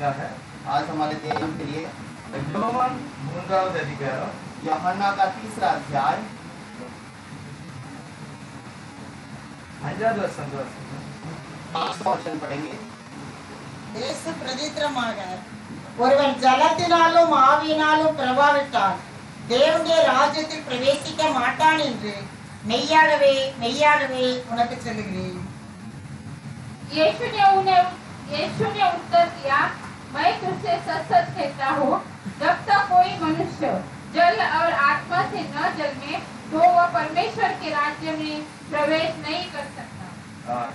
क्या है? आज हमारे ध्यान के लिए யோவான் 3வது அதிகாரம் यूहन्ना का 3रा अध्याय 5வது வசனம் वचन पढ़ेंगे। இயேசு பிரதித்திரமாக, ஒருவன் ஜலத்தினாலும் ஆவியினாலும் பிரபாவிட்டால் தேவனுடைய ராஜ்யத்தில் பிரவேசிக்க மாட்டான் என்று மெய்யாகவே மெய்யாகவே உனக்கு சொல்லுகிறேன்। यीशु ने उत्तर दिया, मैं तुझसे सच सच कहता हूँ, जब तक कोई मनुष्य जल और आत्मा से न जन्मे तो वह परमेश्वर के राज्य में प्रवेश नहीं कर सकता।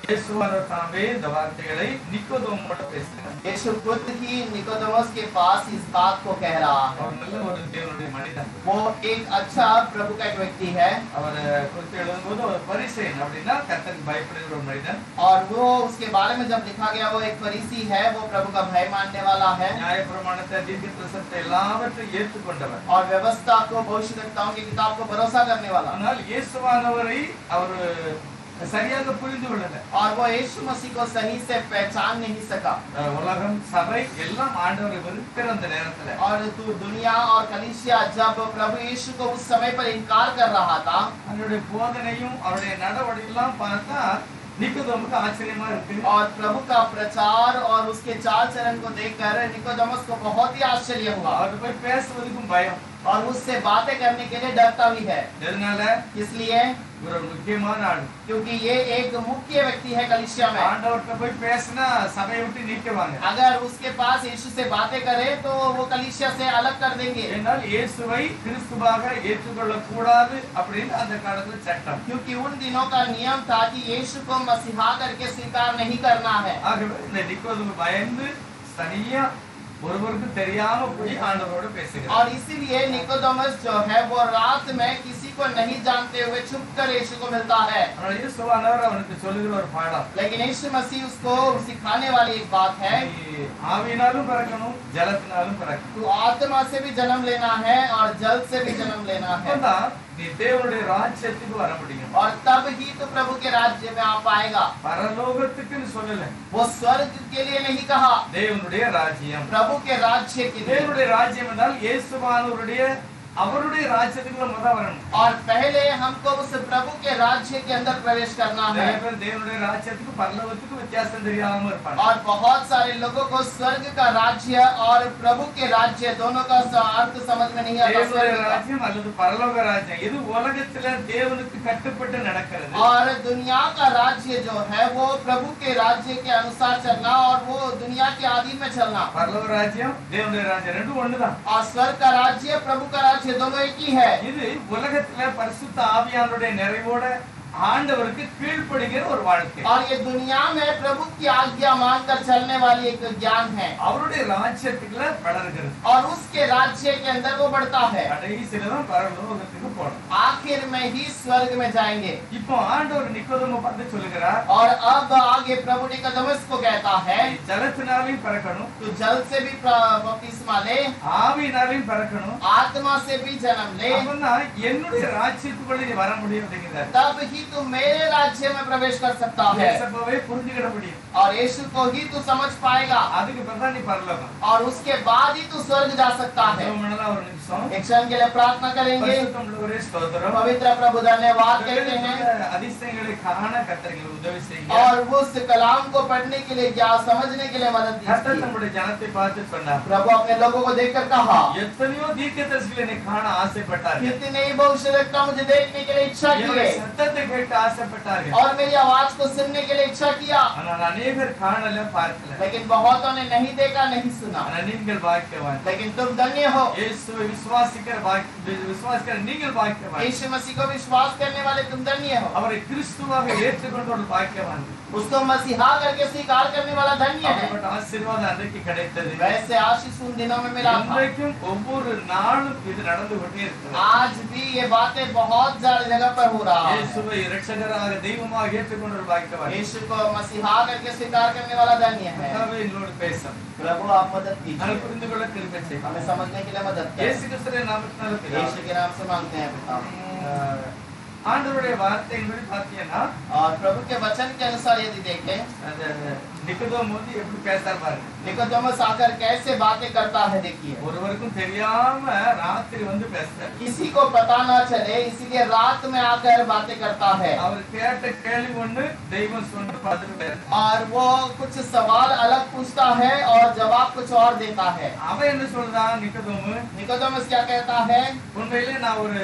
இயேசுவானவர் தாமே இந்த வார்த்தைகளை நிக்கோதேமோடு பேசினார். यीशु खुद ही निकोदेमस के पास इस बात को कह रहा है। அவர் நல்ல ஒரு தேவனுடைய மனிதன். वो एक अच्छा प्रभु का एक व्यक्ति है அவர் குறித்து எழுதும்போது ஒரு பரிசேயன் அப்படின்னா கர்த்தருக்கு பயப்படுகிற ஒரு மனிதன். और वो उसके बारे में जब लिखा गया वो एक फरीसी है, वो प्रभु का भय मानने वाला है நியாயப்பிரமாணத்தை தீர்க்கதரிசனத்தை எல்லாவற்றையும் ஏற்றுக்கொண்டவர். और व्यवस्था को भविष्यद्वक्ताओं की किताब को भरोसा करने वाला। ஆனால் இயேசுவானவரை அவர் சரியாக புரிந்து கொள்ளல. और वो यीशु मसीह को सही से पहचान नहीं सका। உலகம் சபை எல்லாம் ஆண்டவரை வெறுக்கிற அந்த நேரத்துல और तू दुनिया और कलीसिया जब प्रभु यीशु को उस समय पर इनकार कर रहा था, அவருடைய போதனையும் அவருடைய நடவடிக்கையெல்லாம் பார்த்தா நிக்கோதேமுக்கு ஆச்சரியமா இருக்கு. और प्रभु का प्रचार और उसके चाल चलन को देखकर निकोदेमस को बहुत ही आश्चर्य हुआ அவர் போய் பேசுவதற்கும் பயம். और उससे बातें करने के लिए डरता भी है। எதனால? इसलिए ஒரு முக்கியமான ஆள். क्योंकि ये एक मुख्य व्यक्ति है कलीसिया में। ஆண்டவர்கிட்ட போய் பேசினா சபையை விட்டு நீக்குவாங்க. अगर उसके पास यीशु से बातें करे तो वो कलीसिया से अलग कर देंगे। ஏனால் இயேசுவை கிறிஸ்துவாக ஏற்றுக்கொள்ள கூடாது அப்படின்னு அந்த காலத்துல சட்டம். क्योंकि उन दिनों का नियम था कि यीशु को मसीहा करके स्वीकार नहीं करना है। ஆகவே இந்த நிக்கோதேமு பயந்து தனியா ஒருவருக்கு தெரியாம போய் ஆண்டவரோட பேசுகிறார். और इसीलिए निकोदेमस जो है वो रात में किसी को नहीं जानते हुए छुप कर यीशु को मिलता है। ஆனால் இயேசுவானவர் அவனுக்கு சொல்லுகிற ஒரு பாடம். लेकिन यीशु मसीह उसको सिखाने वाली एक बात है, ஆவியினாலும் பிறக்கணும், ஜலத்தினாலும் பிறக்கணும். तू आत्मा से भी जन्म लेना है और जल से भी जन्म लेना है, அப்பதான் நீ தேவனுடைய ராஜ்யத்துக்கு வர முடியும். और तब ही तो प्रभु के राज्य में आ पाएगा। பரலோகத்துக்குன்னு சொல்லல, वो स्वर्ग के लिए नहीं कहा, தேவனுடைய ராஜ்யம். प्रभु के राज्य के लिए। தேவனுடைய ராஜ்யம் என்றால் இயேசுவானவருடைய அவருடைய ராஜ்யத்துக்குள்ள முத வரணும். और पहले हमको उस प्रभु के राज्य के अंदर प्रवेश करना है। தேவனுடைய ராஜ்யத்துக்கு பரலோகத்துக்கு வித்தியாசம் தெரியாம இருப்பாங்க. और बहुत सारे लोगों को स्वर्ग का राज्य और प्रभु के राज्य दोनों का अर्थ समझ में नहीं आता। தேவனுடைய ராஜ்யம் அல்லது பரலோக ராஜ்யம் இது உலகத்துல தேவனுக்கு கட்டுப்பட்டு நடக்கிறது. और दुनिया का राज्य जो है वो प्रभु के राज्य के अनुसार चलना और वो दुनिया के अधीन में चलना। பரலோக ராஜ்யம் தேவனுடைய ராஜ்யம் ரெண்டும் ஒண்ணுதான். और स्वर्ग का राज्य प्रभु का राज्य दोनों एक ही है। இது உலகத்துல பரிசுத்த ஆவியானவருடைய நிறைவோட ஆண்டவருக்கு கீழ்ப்படுகிற ஒரு வாழ்க்கை. और ये दुनिया में प्रभु की आज्ञा मानकर चलने वाली एक ज्ञान है। அவருடைய ராஜ்யத்துக்குள்ள வளர்கிறது. और उसके राज्य के अंदर वो बढ़ता है। கடைசியில தான் பரலோகத்துக்கு போறோம். आखिर में ही स्वर्ग में जाएंगे। இப்போ ஆண்டவர் நிக்கோதேமு பார்த்து சொல்லுகிறார், और अब आगे प्रभु निकोदेमस को कहता है, ஜலத்தினாலையும் பிறக்கணும், तू जल से भी बपतिस्मा ले, ஆவியினாலையும் பிறக்கணும், आत्मा से भी जन्म ले, அப்பதான் என்னுடைய ராஜ்யத்துக்குள்ள நீ வர முடியும் அப்படிங்கிறார். तब ही तू मेरे राज्य में प्रवेश कर सकता है। இயேசுவை புரிஞ்சுக்கிட முடியும். और यीशु को ही तू समझ पाएगा। அதுக்கு பிறகு நீ பரலோகம். और उसके बाद ही तू स्वर्ग जा सकता है। ஒரு நிமிஷம் एक क्षण के लिए प्रार्थना करेंगे। பரிசுத்தம் உள்ளவரே ஸ்தோத்திரம். पवित्र प्रभु धन्यवाद कहते हैं, அதிசயங்களை காண கர்த்தருக்கு உதவி செய்யுங்க. और उस कलाम को पढ़ने के लिए क्या समझने के लिए मदद கர்த்தர் दीजिए। நம்முடைய ஜனத்தை பார்த்து சொன்னார், प्रभु अपने लोगों को देखकर कहा, எத்தனையோ தீர்க்கதரிசிகளை என்னை காண ஆசைப்பட்டார்கள், कितने ही भविष्यद्वक्ता मुझे देखने के लिए इच्छा என்னுடைய किए சத்தத்தை கேட்டு ஆசைப்பட்டார்கள். और मेरी आवाज को सुनने के लिए इच्छा किया, ஆனால் அநேகர் காணல பார்க்கல. लेकिन बहुतों ने नहीं देखा नहीं सुना। ஆனால் நீங்கள் பாக்கியவான். लेकिन तुम धन्य हो। இயேசுவை விசுவாசிக்கிற நீங்கள் பாக்கியவான். यीशु मसीह को विश्वास करने वाले तुम धन्य हो। அவரை கிறிஸ்துவாக ஏற்றுக்கொண்டவர் பாக்கியவான். उसको मसीहा करके स्वीकार करने वाला धन्य है। அப்படிப்பட்ட ஆசீர்வாதம் அன்றைக்கு கிடைத்தது. वैसे आशीष उन दिनों में मिला था। இன்றைக்கும் ஒவ்வொரு நாளும் இது நடந்து கொண்டே இருக்கிறது. आज भी ये बातें बहुत सारी जगह पर हो रहा है। இயேசுவை இரட்சகராக தெய்வமாக ஏற்றுக்கொண்டவர் பாக்கியவான். यीशु को मसीहा करके स्वीकार करने वाला धन्य है। கர்த்தாவே எங்களோடு பேசும். प्रभु आप मदद நான் कीजिए, புரிந்து கொள்ள கிருபை செய்யும். हमें समझने के लिए मदद இயேசு करें। கிறிஸ்துவின் நாமத்தினால பிதாவே. यीशु के नाम से मांगते हैं पिता। ஆண்டவருடைய வார்த்தையின்படி பாத்தீங்கன்னா और प्रभु के वचन के अनुसार यदि देखें, அந்த நிக்கோதேமு வந்து எப்படி பேசுறாரு பாருங்க. निकोदेमुस आकर कैसे बातें करता है देखिए। ஒருவருக்கும் தெரியாம ராத்திரி வந்து பேசுறாரு. किसी को पता ना चले इसीलिए रात में आकर बातें करता है। அவர் கேட்ட கேள்வி ஒண்ணு, தெய்வம் சொன்ன பதில் வேற. और वो कुछ सवाल अलग पूछता है और जवाब कुछ और देता है। அவன் என்ன சொல்றான் நிக்கோதேமு? निकोदेमुस क्या कहता है? உண்மையிலே நான் ஒரு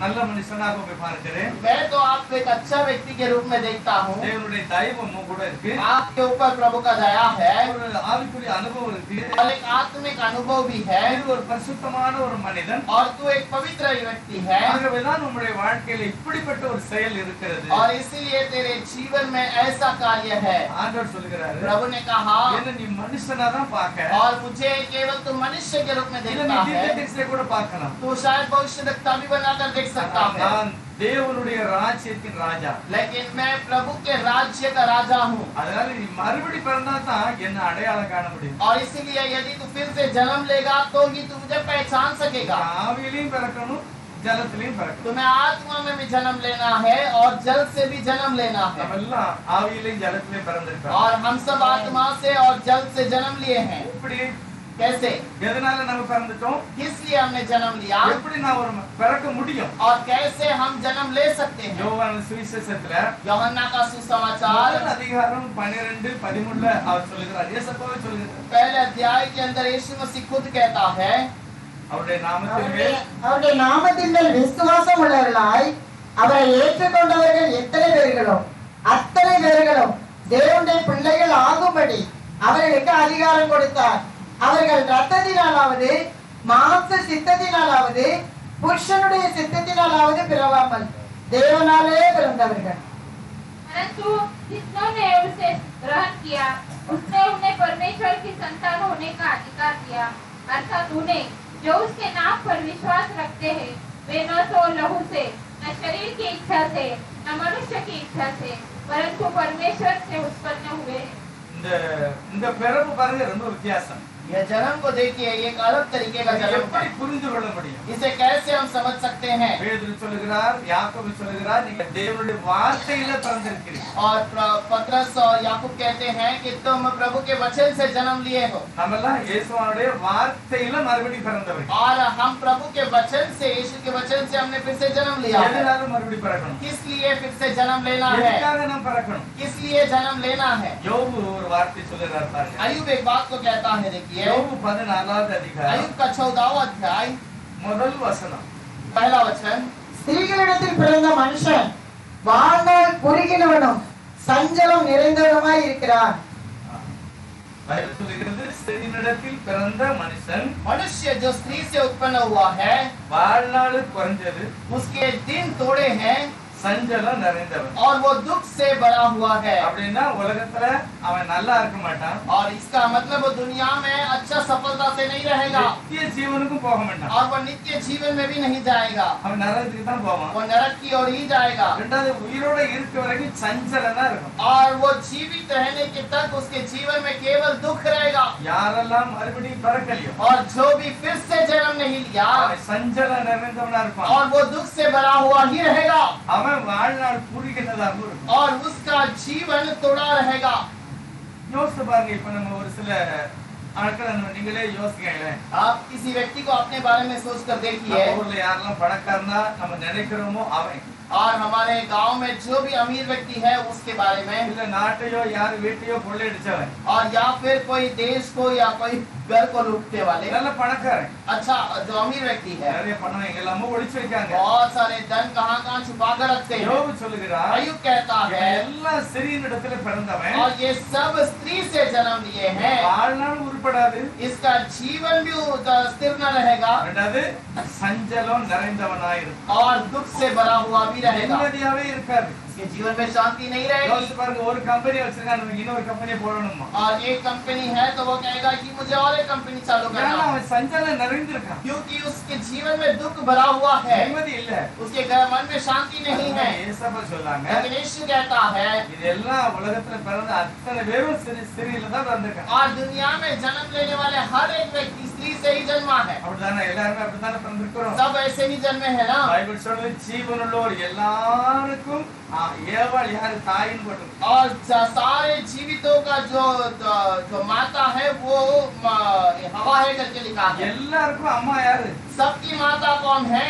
நல்ல மனுஷனாக போய் பார்க்கிறேன். मैं तो आपको एक अच्छा व्यक्ति के रूप में देखता हूँ। தேவனுடைய தயவும் கூட இருக்கு. आपके ऊपर प्रभु का दया है ஒரு ஆவிக்குரிய அனுபவம் இருக்கு. और एक आत्मिक अनुभव भी है இது ஒரு பரிசுத்தமான ஒரு மனிதன். और तू एक पवित्र व्यक्ति है। ஆகவேதான் உங்களுடைய வாழ்க்கையில இப்படிப்பட்ட ஒரு செயல் இருக்கிறது. और इसीलिए तेरे जीवन में ऐसा कार्य है। ஆண்டவர் சொல்கிறாரு, प्रभु ने कहा என்ன நீ மனுஷனா தான் பார்க்க, और मुझे केवल तू मनुष्य के रूप में இல்ல देखता நீ है। தீர்க்கதரிசியை கூட பார்க்கலாம். तू शायद भविष्यवक्ता भी बनाकर देख सकता है, நான் தேவனுடைய ராஜ்யத்தின் ராஜா. लेकिन मैं प्रभु के राज्य का राजा हूँ। அதனால நீ மறுபடி பிறந்தா தான் என்ன அடையாளம் காண முடியும். और इसीलिए यदि तू फिर से जन्म लेगा तो ही तू मुझे पहचान सकेगा। ஆவியிலையும் பிறக்கணும், ஜலத்திலையும் பிறக்கணும். तुम्हें आत्मा में भी जन्म लेना है और जल से भी जन्म लेना है। நம்ம எல்லாம் ஆவியிலையும் ஜலத்திலையும் பிறந்திருக்கோம். और हम सब आत्मा से और जल से जन्म लिए हैं। இப்படி कैसे? எதனால நம்ம பிறந்துட்டோம்? किस लिए हमने जन्म लिया எப்படி நான் ஒரு பிறக்க முடியும்? और कैसे हम जन्म ले सकते हैं? யோவான் சுவிசேஷத்துல यूहन्ना का सुसमाचार முதல் அதிகாரம் 12-13 அவர் சொல்லுகிறார், இயேசுவே சொல்லுகிறார், पहले अध्याय के अंदर यीशु मसीह खुद कहता है, அவருடைய நாமத்தின் மேல் அவருடைய நாமத்தின் மேல் விசுவாசம் உள்ளவர்களாய் அவரை ஏற்றுக்கொண்டவர்கள் எத்தனை பேர்களோ அத்தனை பேர்களும் தேவனுடைய பிள்ளைகள் ஆகும்படி அவர்களுக்கு அதிகாரம் கொடுத்தார். அவர்கள் ரத்தத்தினாலாவது மாம்ச சித்தத்தினாலாவது புருஷனுடைய சித்தத்தினாலாவது பிறவாமல் தேவனாலே பிறந்தவர்கள். परंतु जिन्होंने उसे ग्रहण किया उसने उन्हें परमेश्वर की संतान होने का अधिकार दिया, अर्थात उन्हें जो उसके नाम पर विश्वास रखते हैं वे न तो लहू से न शरीर की इच्छा से न मनुष्य की इच्छा से परंतु परमेश्वर से उत्पन्न हुए हैं। இந்த பிறப்பு பாருங்க ரொம்ப வித்தியாசம். यह जन्म को देखिए एक अलग तरीके का जन्म எப்படி है। புரிந்து கொள்ள முடியும்? इसे कैसे हम समझ सकते हैं? பேதுரு சொல்லுகிறார், யாக்கோபு சொல்லுகிறார், நீங்க தேவனுடைய வார்த்தையில பிறந்திருக்கிறீங்க. और पतरस और याकूब कहते हैं कि तुम प्रभु के वचन से जन्म लिए हो। நம்மெல்லாம் இயேசுவோட வார்த்தையில மறுபடியும் பிறந்தவர்கள். और हम प्रभु के वचन से, यीशु के वचन से हमने फिर से जन्म लिया है। எதனால மறுபடியும் பிறக்கணும்? किस लिए फिर से जन्म लेना है? எதுக்காக நாம் பிறக்கணும்? किस लिए जन्म लेना है? யோபு ஒரு வார்த்தை சொல்லுகிறார் பாருங்க. अय्यूब एक बात को कहता है, देखिए யோபு 14வது அதிகாரம் अय्यूब का 14वां अध्याय முதல் வசனம். पहला वचन, ஸ்திரீகளிடத்தில் பிறந்த மனுஷன் வாழ்நாள் குறுகினவனும் சஞ்சலம் நிறைந்தவனுமாய் இருக்கிறார். பைபிள் சொல்லுகிறது, ஸ்திரீனிடத்தில் பிறந்த மனுஷன் मनुष्य जो स्त्री से उत्पन्न हुआ है வாழ்நாள் குறைஞ்சது, उसके दिन थोड़े हैं சஞ்சலம் நிறைந்தவன். और वो दुख से बड़ा हुआ है। அப்படின்னா உலகத்துல அவன் நல்லா இருக்க மாட்டான், और इसका मतलब वो दुनिया में अच्छा सफलता से नहीं रहेगा நித்திய ஜீவனுக்கும் போக மாட்டான். और वो नित्य जीवन में भी नहीं जाएगा, அவன் நரகத்துக்கு தான் போவான். वो नरक की ओर ही जाएगा। ரெண்டாவது உயிரோட இருக்க வரைக்கும் சஞ்சலம் தான் இருக்கும். और वो जीवित रहने के तक उसके जीवन में केवल दुख रहेगा। யாரெல்லாம் மறுபடியும் பிறக்கலையோ और जो भी फिर से जन्म नहीं लिया அவன் சஞ்சலம் நிறைந்தவனா இருப்பான். और वो दुख से भरा हुआ ही रहेगा அவன் வாழ்நாள் குறுகினதாக இருக்கும். और उसका जीवन थोड़ा रहेगा। யோசித்து பாருங்க, இப்ப நம்ம ஒரு சில ஆட்களை நீங்களே யோசிக்கங்களேன். आप किसी व्यक्ति को अपने बारे में सोच कर देखिए, நம்ம ஊர்ல யாரெல்லாம் பணக்காரனா நம்ம நினைக்கிறோமோ அவன், और हमारे गांव में जो भी अमीर व्यक्ति है उसके बारे में, இல்ல நாட்டையோ யார் வீட்டையோ கொள்ளையடிச்சவன், और या फिर कोई देश को या कोई घर को लूटने वाले, நல்ல பணக்காரன், अच्छा जो अमीर व्यक्ति है, நிறைய பணம் எங்க எல்லாமோ ஒளிச்சு வைக்காங்க. बहुत सारे धन कहाँ कहाँ छुपा कर रखते हैं। யோபு சொல்லுகிறார், अय्यूब कहता இவன் है, எல்லாம் ஸ்திரீனிடத்துல பிறந்தவன், और ये सब स्त्री से जन्म लिए हैं, வாழ்நாள் உருப்படாது, इसका जीवन भी स्थिर न रहेगा ரெண்டாவது சஞ்சலம் நிறைந்தவனாயிருக்கும், और दुख से भरा हुआ भी रहेगा, நிம்மதியாவே இருக்காது. इसके जीवन में शांति नहीं रहेगी। யோசிச்சு பாருங்க, ஒரு கம்பெனி வச்சிருக்காங்க, இன்னொரு கம்பெனி போடணுமா? और एक कंपनी है तो वो कहेगा कि मुझे और एक कंपनी चालू ஏன்னா करना है, அவன் சஞ்சலம் நிறைந்திருக்கான், क्योंकि उसके जीवन में दुख भरा हुआ है, நிம்மதி இல்ல। उसके मन में शांति नहीं है। ஏசப்பா சொல்லாங்க, लेकिन यीशु कहता है, இதெல்லாம் உலகத்துல பிறந்த அத்தனை பேரும் ஸ்திரீல தான் பிறந்திருக்காங்க। और दुनिया में जन्म लेने वाले हर एक व्यक्ति स्त्री से ही जन्मा है। அப்படிதானே, எல்லாருமே அப்படித்தானே பிறந்திருக்கிறோம்। सब ऐसे ही जन्मे है ना। பைபிள் சொல்லுது, ஜீவனுள்ளோர் எல்லாருக்கும் ஏவாள் யாரு? தாயின்னு போட்டு। और सारे जीवितों का जो माता है वो हवा है करके लिखा है। எல்லாருக்கும் अम्मा யாரு? सबकी माता कौन है?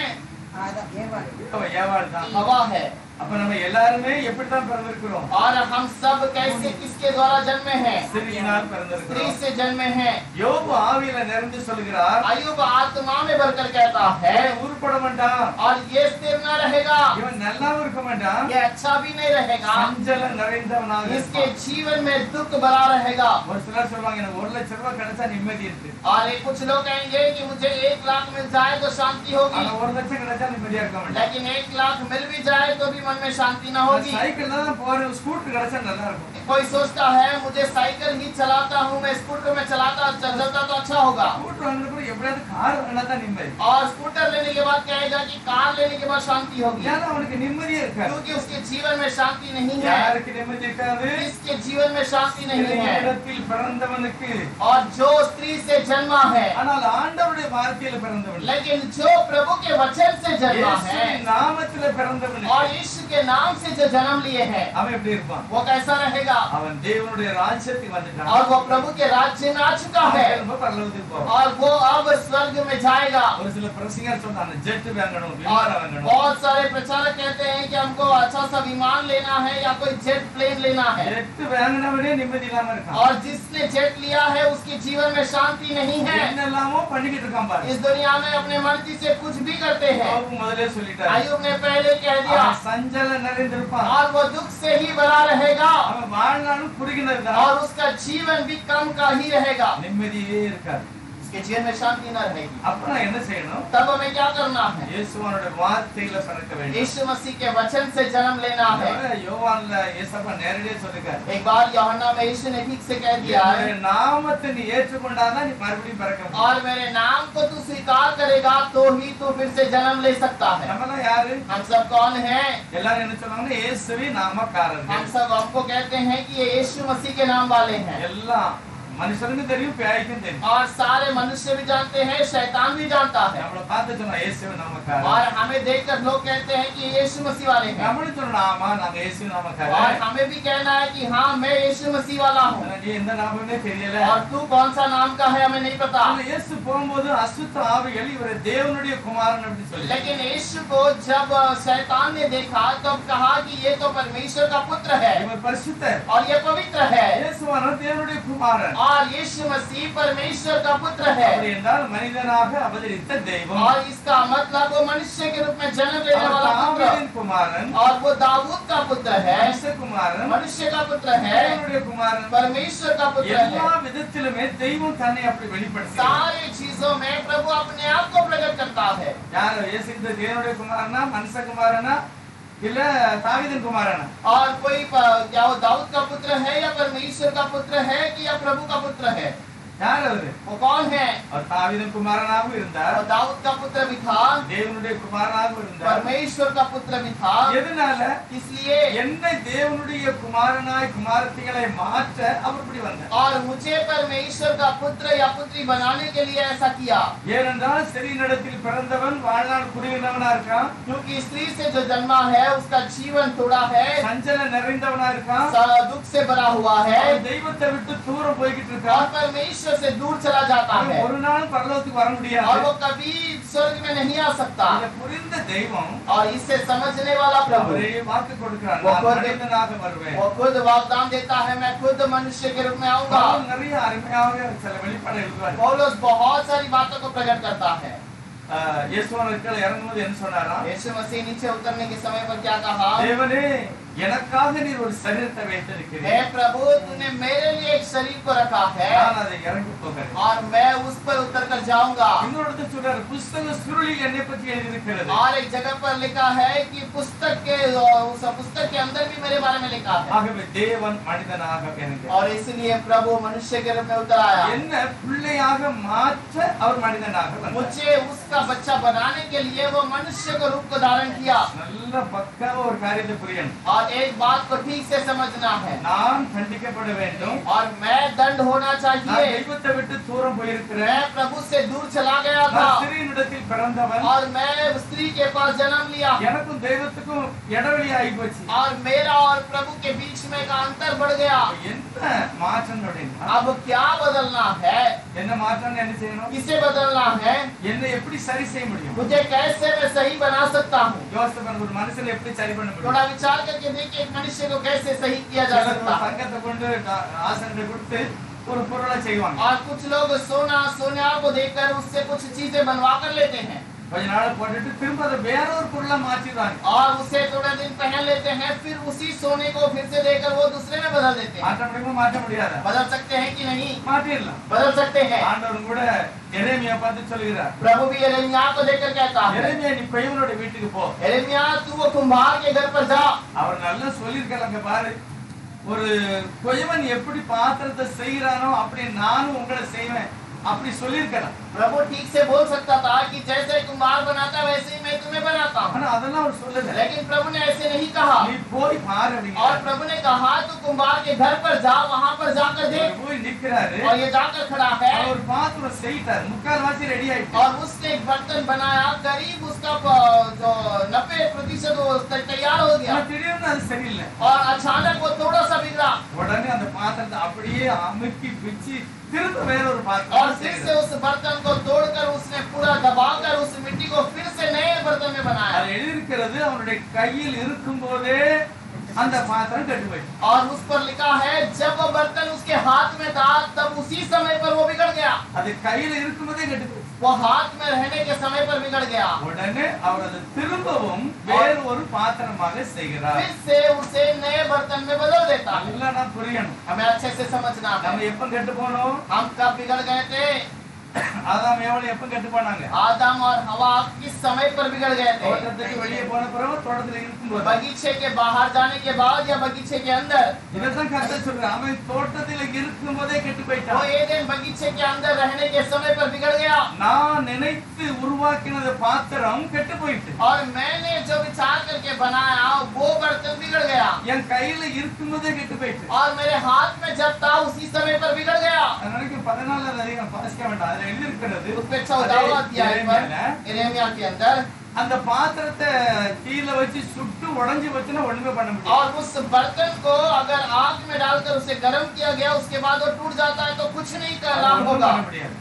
ஏவாள் தான்। हवा है। அப்ப நம்ம எல்லாருமே எப்படிதான் பிறந்திருக்கிறோம்? और हम सब कैसे किसके द्वारा जन्मे हैं? ஸ்திரீயினால் स्त्री பிறந்திருக்கிறோம்। से जन्मे हैं। யோபு ஆவியில நிறைந்து சொல்கிறார், अय्यूब आत्मा में भरकर कहता है, உருப்பட மாட்டான், और ये स्थिर न रहेगा, இவன் நல்லாவும் இருக்க மாட்டான், ये अच्छा भी नहीं रहेगा, சஞ்சலம் நிறைந்தவனாக इसके இருப்பான்। जीवन में दुख भरा रहेगा। ஒரு சிலர் சொல்லுவாங்க, எனக்கு 1 லட்சம் ரூபாய் கிடைச்சா நிம்மதி இருக்கு, और एक कुछ लोग कहेंगे कि मुझे 1 लाख मिल जाए तो शांति होगी, ஆனா 1 லட்சம் கிடைச்சா நிம்மதியா இருக்க மாட்டான்। लेकिन 1 लाख मिल भी जाए तो भी मन में शांति न होगी। சைக்கிள் தான் போறேன், ஸ்கூட்டர் கிடைச்சா நல்லா இருக்கும்। कोई सोचता है मुझे साइकिल ही चलाता हूँ, मैं स्कूटर में चलता तो अच्छा होगा, ஸ்கூட்டர் வாங்கின கூட எப்படியாவது கார் வாங்கினா தான் நிம்மதி। और स्कूटर लेने के बाद कहेगा कि कार लेने के बाद शांति होगी, ஏன்னா அவனுக்கு நிம்மதியே இருக்காது। क्योंकि उसके जीवन में शांति नहीं है। யாருக்கு நிம்மதி இருக்காது? इसके जीवन में शांति नहीं है, இடத்தில் பிறந்தவனுக்கு। और जो स्त्री से जन्मा है, ஆனால் ஆண்டவருடைய வார்த்தையில பிறந்தவன், लेकिन जो प्रभु के वचन से जन्मा है இயேசுவின் நாமத்தில பிறந்தவன், और यीशु के नाम से जो जन्म लिए हैं, அவன் எப்படி இருப்பான்? वो कैसा रहेगा? அவன் தேவனுடைய ராஜ்யத்துக்கு வந்துட்டான், और वो प्रभु के राज्य में आ चुका है, ரொம்ப பரலோகத்துக்கு போவான்। और वो अब स्वर्ग में जाएगा। ஒரு சில பிரசங்கர் சொல்றாங்க, ஜெட் வாங்கணும், और விமானம் வாங்கணும்। बहुत सारे प्रचारक कहते हैं कि हमको अच्छा सा विमान लेना है या कोई जेट प्लेन लेना है, ஜெட் வாங்கினவனே நிம்மதி இல்லாம இருக்கான்। और जिसने जेट लिया है उसके जीवन में शांति नहीं है। என்னெல்லாமோ பண்ணிக்கிட்டு இருக்கான் பாரு। इस दुनिया में अपने मर्जी से कुछ भी करते हैं। யோபு முதல்ல சொல்லிட்டார், अय्यूब ने पहले कह दिया, அவன் சஞ்சலம் நிறைந்திருப்பான், और वो दुख से ही भरा रहेगा, அவன் வாழ்நாளும் குறுகினதுதான், और उसका जीवन भी कम का ही रहेगा, நிம்மதியே இருக்காது। उसके जीवन में शांति न रहेगी। அப்ப நான் என்ன செய்யணும்? तब हमें क्या करना है? இயேசுவனுடைய வார்த்தையில பிறக்க வேண்டும்। यीशु मसीह के वचन से जन्म लेना है। யோவான்ல இயேசப்பா நேரடியா சொல்லுகிறார், एक बार यूहन्ना में यीशु ने ठीक से कह दिया है, என்னுடைய நாமத்தை நீ ஏற்றுக்கொண்டாதான் நீ மறுபடியும் பிறக்க முடியும்। और मेरे नाम को तू स्वीकार करेगा तो ही तू फिर से जन्म ले सकता है। நம்மலாம் யாரு? हम सब कौन हैं? எல்லாரும் என்ன சொல்றாங்கன்னா, இயேசுவின் நாமக்காரர்கள்। हम सब हमको कहते हैं कि ये यीशु मसीह के नाम वाले हैं, எல்லாம் மனுஷனுக்கும் தெரியும், பேய்க்கும் தெரியும்। और सारे मनुष्य भी जानते हैं, शैतान भी जानता है, நம்மள பார்த்து சொன்னா இயேசுவின் நாமக்காரர், और हमें देखकर लोग कहते हैं कि ये यीशु मसीह वाले हैं, நம்மளும் சொல்லணும், ஆமா நாங்க இயேசுவின் और நாமக்காரர்। हमें भी कहना है कि हाँ मैं यीशु मसीह वाला हूँ, நீ எந்த நாமமே தெரியல। और तू कौन सा नाम का है हमें नहीं पता। ஆனா இயேசு போகும்போது அசுத்த ஆவிகள் இவரை தேவனுடைய குமாரன் அப்படி சொல்லி, लेकिन यीशु को जब शैतान ने देखा तब कहा कि ये तो परमेश्वर का पुत्र है இவர் பரிசுத்தர், और ये पवित्र है, இயேசுவானவர் தேவனுடைய குமாரன்। और यीशु मसीह परमेश्वर का पुत्र है, அப்படி என்றால் மனிதனாக அவதரித்த தெய்வம், और इसका मतलब वो मनुष्य के रूप में जन्म लेने அவர் वाला पुत्र, தாவீதின் குமாரன், और वो दाऊद का पुत्र है, மனுஷ குமாரன், मनुष्य का पुत्र है, தேவனுடைய குமாரன்। परमेश्वर का पुत्र எல்லா है। விதத்திலுமே தெய்வம் தன்னை அப்படி வெளிப்படுத்துகிறார்। सारी चीजों में प्रभु अपने आप को प्रकट करता है। யார் இயேசு இந்த தேவனுடைய குமாரனா, மனுஷ குமாரனா, இல்ல தாவீதின் குமாரனா? और कोई क्या वो दाऊद का पुत्र है या परमेश्वर का पुत्र है कि या प्रभु का पुत्र है? யார் அவரு? वो कौन है? அவர் தாவீதின் குமாரனாகவும் இருந்தார், और दाऊद का पुत्र भी था, தேவனுடைய குமாரனாகவும் இருந்தார்। परमेश्वर का पुत्र भी था। எதனால? इसलिए என்னை தேவனுடைய குமாரனாய் குமாரத்திகளை மாற்ற அவர் இப்படி வந்தார்। और मुझे परमेश्वर का पुत्र या पुत्री बनाने के लिए ऐसा किया, ஏனென்றால் ஸ்திரீனிடத்தில் பிறந்தவன் வாழ்நாள் குறுகினவனா இருக்கான், क्योंकि स्त्री से जो जन्मा है उसका जीवन थोड़ा है, சஞ்சலம் நிறைந்தவனா இருக்கான், दुख से भरा हुआ है, அவன் தெய்வத்தை விட்டு தூரம் போய்கிட்டு और இருக்கான், परमेश्वर से दूर चला जाता அவன் है, ஒரு நாள் பரலோகத்துக்கு வர और முடியாது। वो कभी स्वर्ग में नहीं आ सकता। இதை புரிந்த தெய்வம் और इससे समझने वाला प्रभु அவரே வாக்கு கொடுக்கிறார், वो நான் खुद மனிதனாக வருவேன்। वो खुद वाग्दान देता है, मैं खुद मनुष्य के रूप में आऊंगा। பவுல் நிறைய அருமையாக சில வெளிப்பாடு எழுதுவார்। पौलुस बहुत सारी बातों को प्रकट करता है। இயேசுவானவர் கீழே இறங்கும்போது என்ன சொன்னாராம்? यीशु मसीह नीचे उतरने के समय पर क्या कहा? தேவனே எனக்காக நீர் ஒரு சரீரத்தை வைத்திருக்கிறீர். हे प्रभु तूने मेरे लिए एक शरीर को रखा है நான் அதை இறங்கி போகிறேன். और मैं उस पर उतर कर जाऊंगा। இன்னொரு இடத்துல சொல்றாரு, புஸ்தக சுருளில் என்னை பற்றி எழுதியிருக்கிறது. और एक जगह पर लिखा है कि पुस्तक के उस पुस्तक के अंदर भी मेरे बारे में लिखा है। ஆகவே தேவன் மனிதனாக எனக்கு और इसलिए प्रभु मनुष्य के रूप में उतर आया। என்ன பிள்ளையாக மாற்ற அவர் மனிதனாக வந்தார். मुझे उसका बच्चा बनाने के लिए वो मनुष्य को रूप को धारण किया। நல்ல பக்காவா ஒரு காரியத்தை புரியணும். और एक बात को ठीक से समझना है நான் தண்டிக்கப்பட வேண்டும். और मैं दंड होना நான் चाहिए। தெய்வத்தை விட்டு தூரம் போயிருக்கிறேன். मैं प्रभु से दूर चला गया था நான் ஸ்திரீனிடத்தில் பிறந்தவன். और मैं स्त्री के पास जन्म लिया எனக்கும் தெய்வத்துக்கும் இடைவெளி ஆகி போச்சு. और मेरा और प्रभु के बीच में का अंतर बढ़ गया। என்ன மாற்றம் அப்படின்னா, अब क्या बदलना है? என்ன மாற்றம் என்ன செய்யணும்? किसे बदलना है? என்ன எப்படி சரி செய்ய முடியும்? मुझे कैसे मैं सही बना सकता हूँ? யோசித்து பாருங்க, ஒரு மனுஷனை எப்படி சரி பண்ண முடியும்? थोड़ा विचार करके देखिए एक मनुष्य को कैसे सही किया जा சிலர் सकता ஒரு है। தங்கத்தை கொண்டு ஆசனத்தை கொடுத்து ஒரு பொருளை செய்வாங்க. और कुछ लोग सोना को देखकर उससे कुछ चीजें बनवा कर लेते हैं கொஞ்ச நாள் போட்டுட்டு திரும்ப அதை வேற ஒரு பொருளா மாத்திடுவாங்க. और उसे थोड़ा दिन पहन लेते हैं, फिर उसी सोने को फिर से देकर वो दूसरे में बदल देते हैं। மாற்ற முடியுமா? மாற்ற முடியாதா? बदल सकते हैं कि नहीं? மாத்திடலாம். बदल सकते हैं। ஆண்டவர் கூட எரேமியா பார்த்து சொல்கிறார், प्रभु भी यिर्मयाह को देखकर कहता है, எரேமியா நீ கொய்வனோட வீட்டுக்கு போ. यिर्मयाह तू वो कुम्हार के घर पर जा। அவர் நல்லா சொல்லியிருக்காங்க பாரு, ஒரு கொய்வன் எப்படி பாத்திரத்தை செய்யறானோ அப்படி நானும் உங்களை செய்வேன் அப்படி சொல்லியிருக்கலாம். प्रभु ठीक से बोल सकता था कि जैसे कुम्हार बनाता वैसे ही मैं तुम्हें बनाता हूँ, ஆனா அதெல்லாம் அவர் சொல்லல. लेकिन प्रभु ने ऐसे नहीं कहा। நீ போய் பாரு और அப்படிங்கிறார். प्रभु ने कहा तू कुम्हार के घर पर जा, वहाँ पर जाकर देख। அவர் போய் நிக்கிறாரு. और ये जाकर खड़ा है அவர் பாத்திரம் செய்யிட்டார், முக்கால்வாசி ரெடி ஆயிடுச்சு. और उसने एक बर्तन बनाया, करीब उसका जो 90% वो तैयार हो गया ஆனா திடீர்னு அது சரியில்லை. और अचानक वो थोड़ा सा बिगड़ा உடனே அந்த பாத்திரத்தை அப்படியே அமுக்கி பிச்சு திரும்ப வேற ஒரு और பாத்திரம் फिर செய்கிறார். से उस बर्तन को तोड़कर उसने पूरा दबाकर उस मिट्टी को फिर से नए बर्तन में बनाया। அது எழுதியிருக்கிறது, அவனுடைய கையில் இருக்கும் போதே அந்த பாத்திரம் கெட்டு போயிடுச்சு. और उस पर लिखा है जब वो बर्तन उसके हाथ में था तब उसी समय पर वो बिगड़ गया। அது கையில இருக்கும் போதே கெட்டு போயிடுச்சு. वो हाथ में रहने के समय पर बिगड़ गया। உடனே அவர் அதை திரும்பவும் வேறு ஒரு பாத்திரமாக செய்கிறார். फिर से उसे नए बर्तन में बदल देता है। நல்லா நான் புரியணும். हमें अच्छे से समझना है நம்ம எப்ப கெட்டு போனோம்? हम कब बिगड़ गए थे। ஆதாம் ஏவாள் எப்ப கெட்டு போனாங்க? आदम और हवा किस समय पर बिगड़ गए थे। தோட்டத்துக்கு வெளியே போன பிறகு தோட்டத்துல இருக்கும்போது. बगीचे के बाहर जाने के बाद या बगीचे के अंदर। இதைத்தான் கர்த்தர் சொல்றார், அவன் தோட்டத்துல இருக்கும் போதே கெட்டு वो போயிட்டான். एदेन बगीचे के अंदर रहने के समय पर बिगड़ गया நான் நினைத்து உருவாக்கினது பாத்திரம் கெட்டு போயிட்டு. और मैंने जो विचार करके बनाया वो बर्तन बिगड़ गया என் கையில இருக்கும் போதே கெட்டு போயிட்டு. और मेरे हाथ में जब था उसी समय पर बिगड़ गया। அதனால 14 அதிகம் வாசிக்க வேண்டாம். அதுல எழுதியிருக்கிறது, उसके 14वां अध्याय पर यिर्मयाह के अंदर அந்த பாத்திரத்தை தீயில வச்சு சுட்டு உடைஞ்சு வச்சுனா ஒண்ணுமே பண்ண முடியாது. और उस बर्तन को अगर आग में डालकर उसे गर्म किया गया उसके बाद वो टूट जाता है तो कुछ नहीं का लाभ होगा,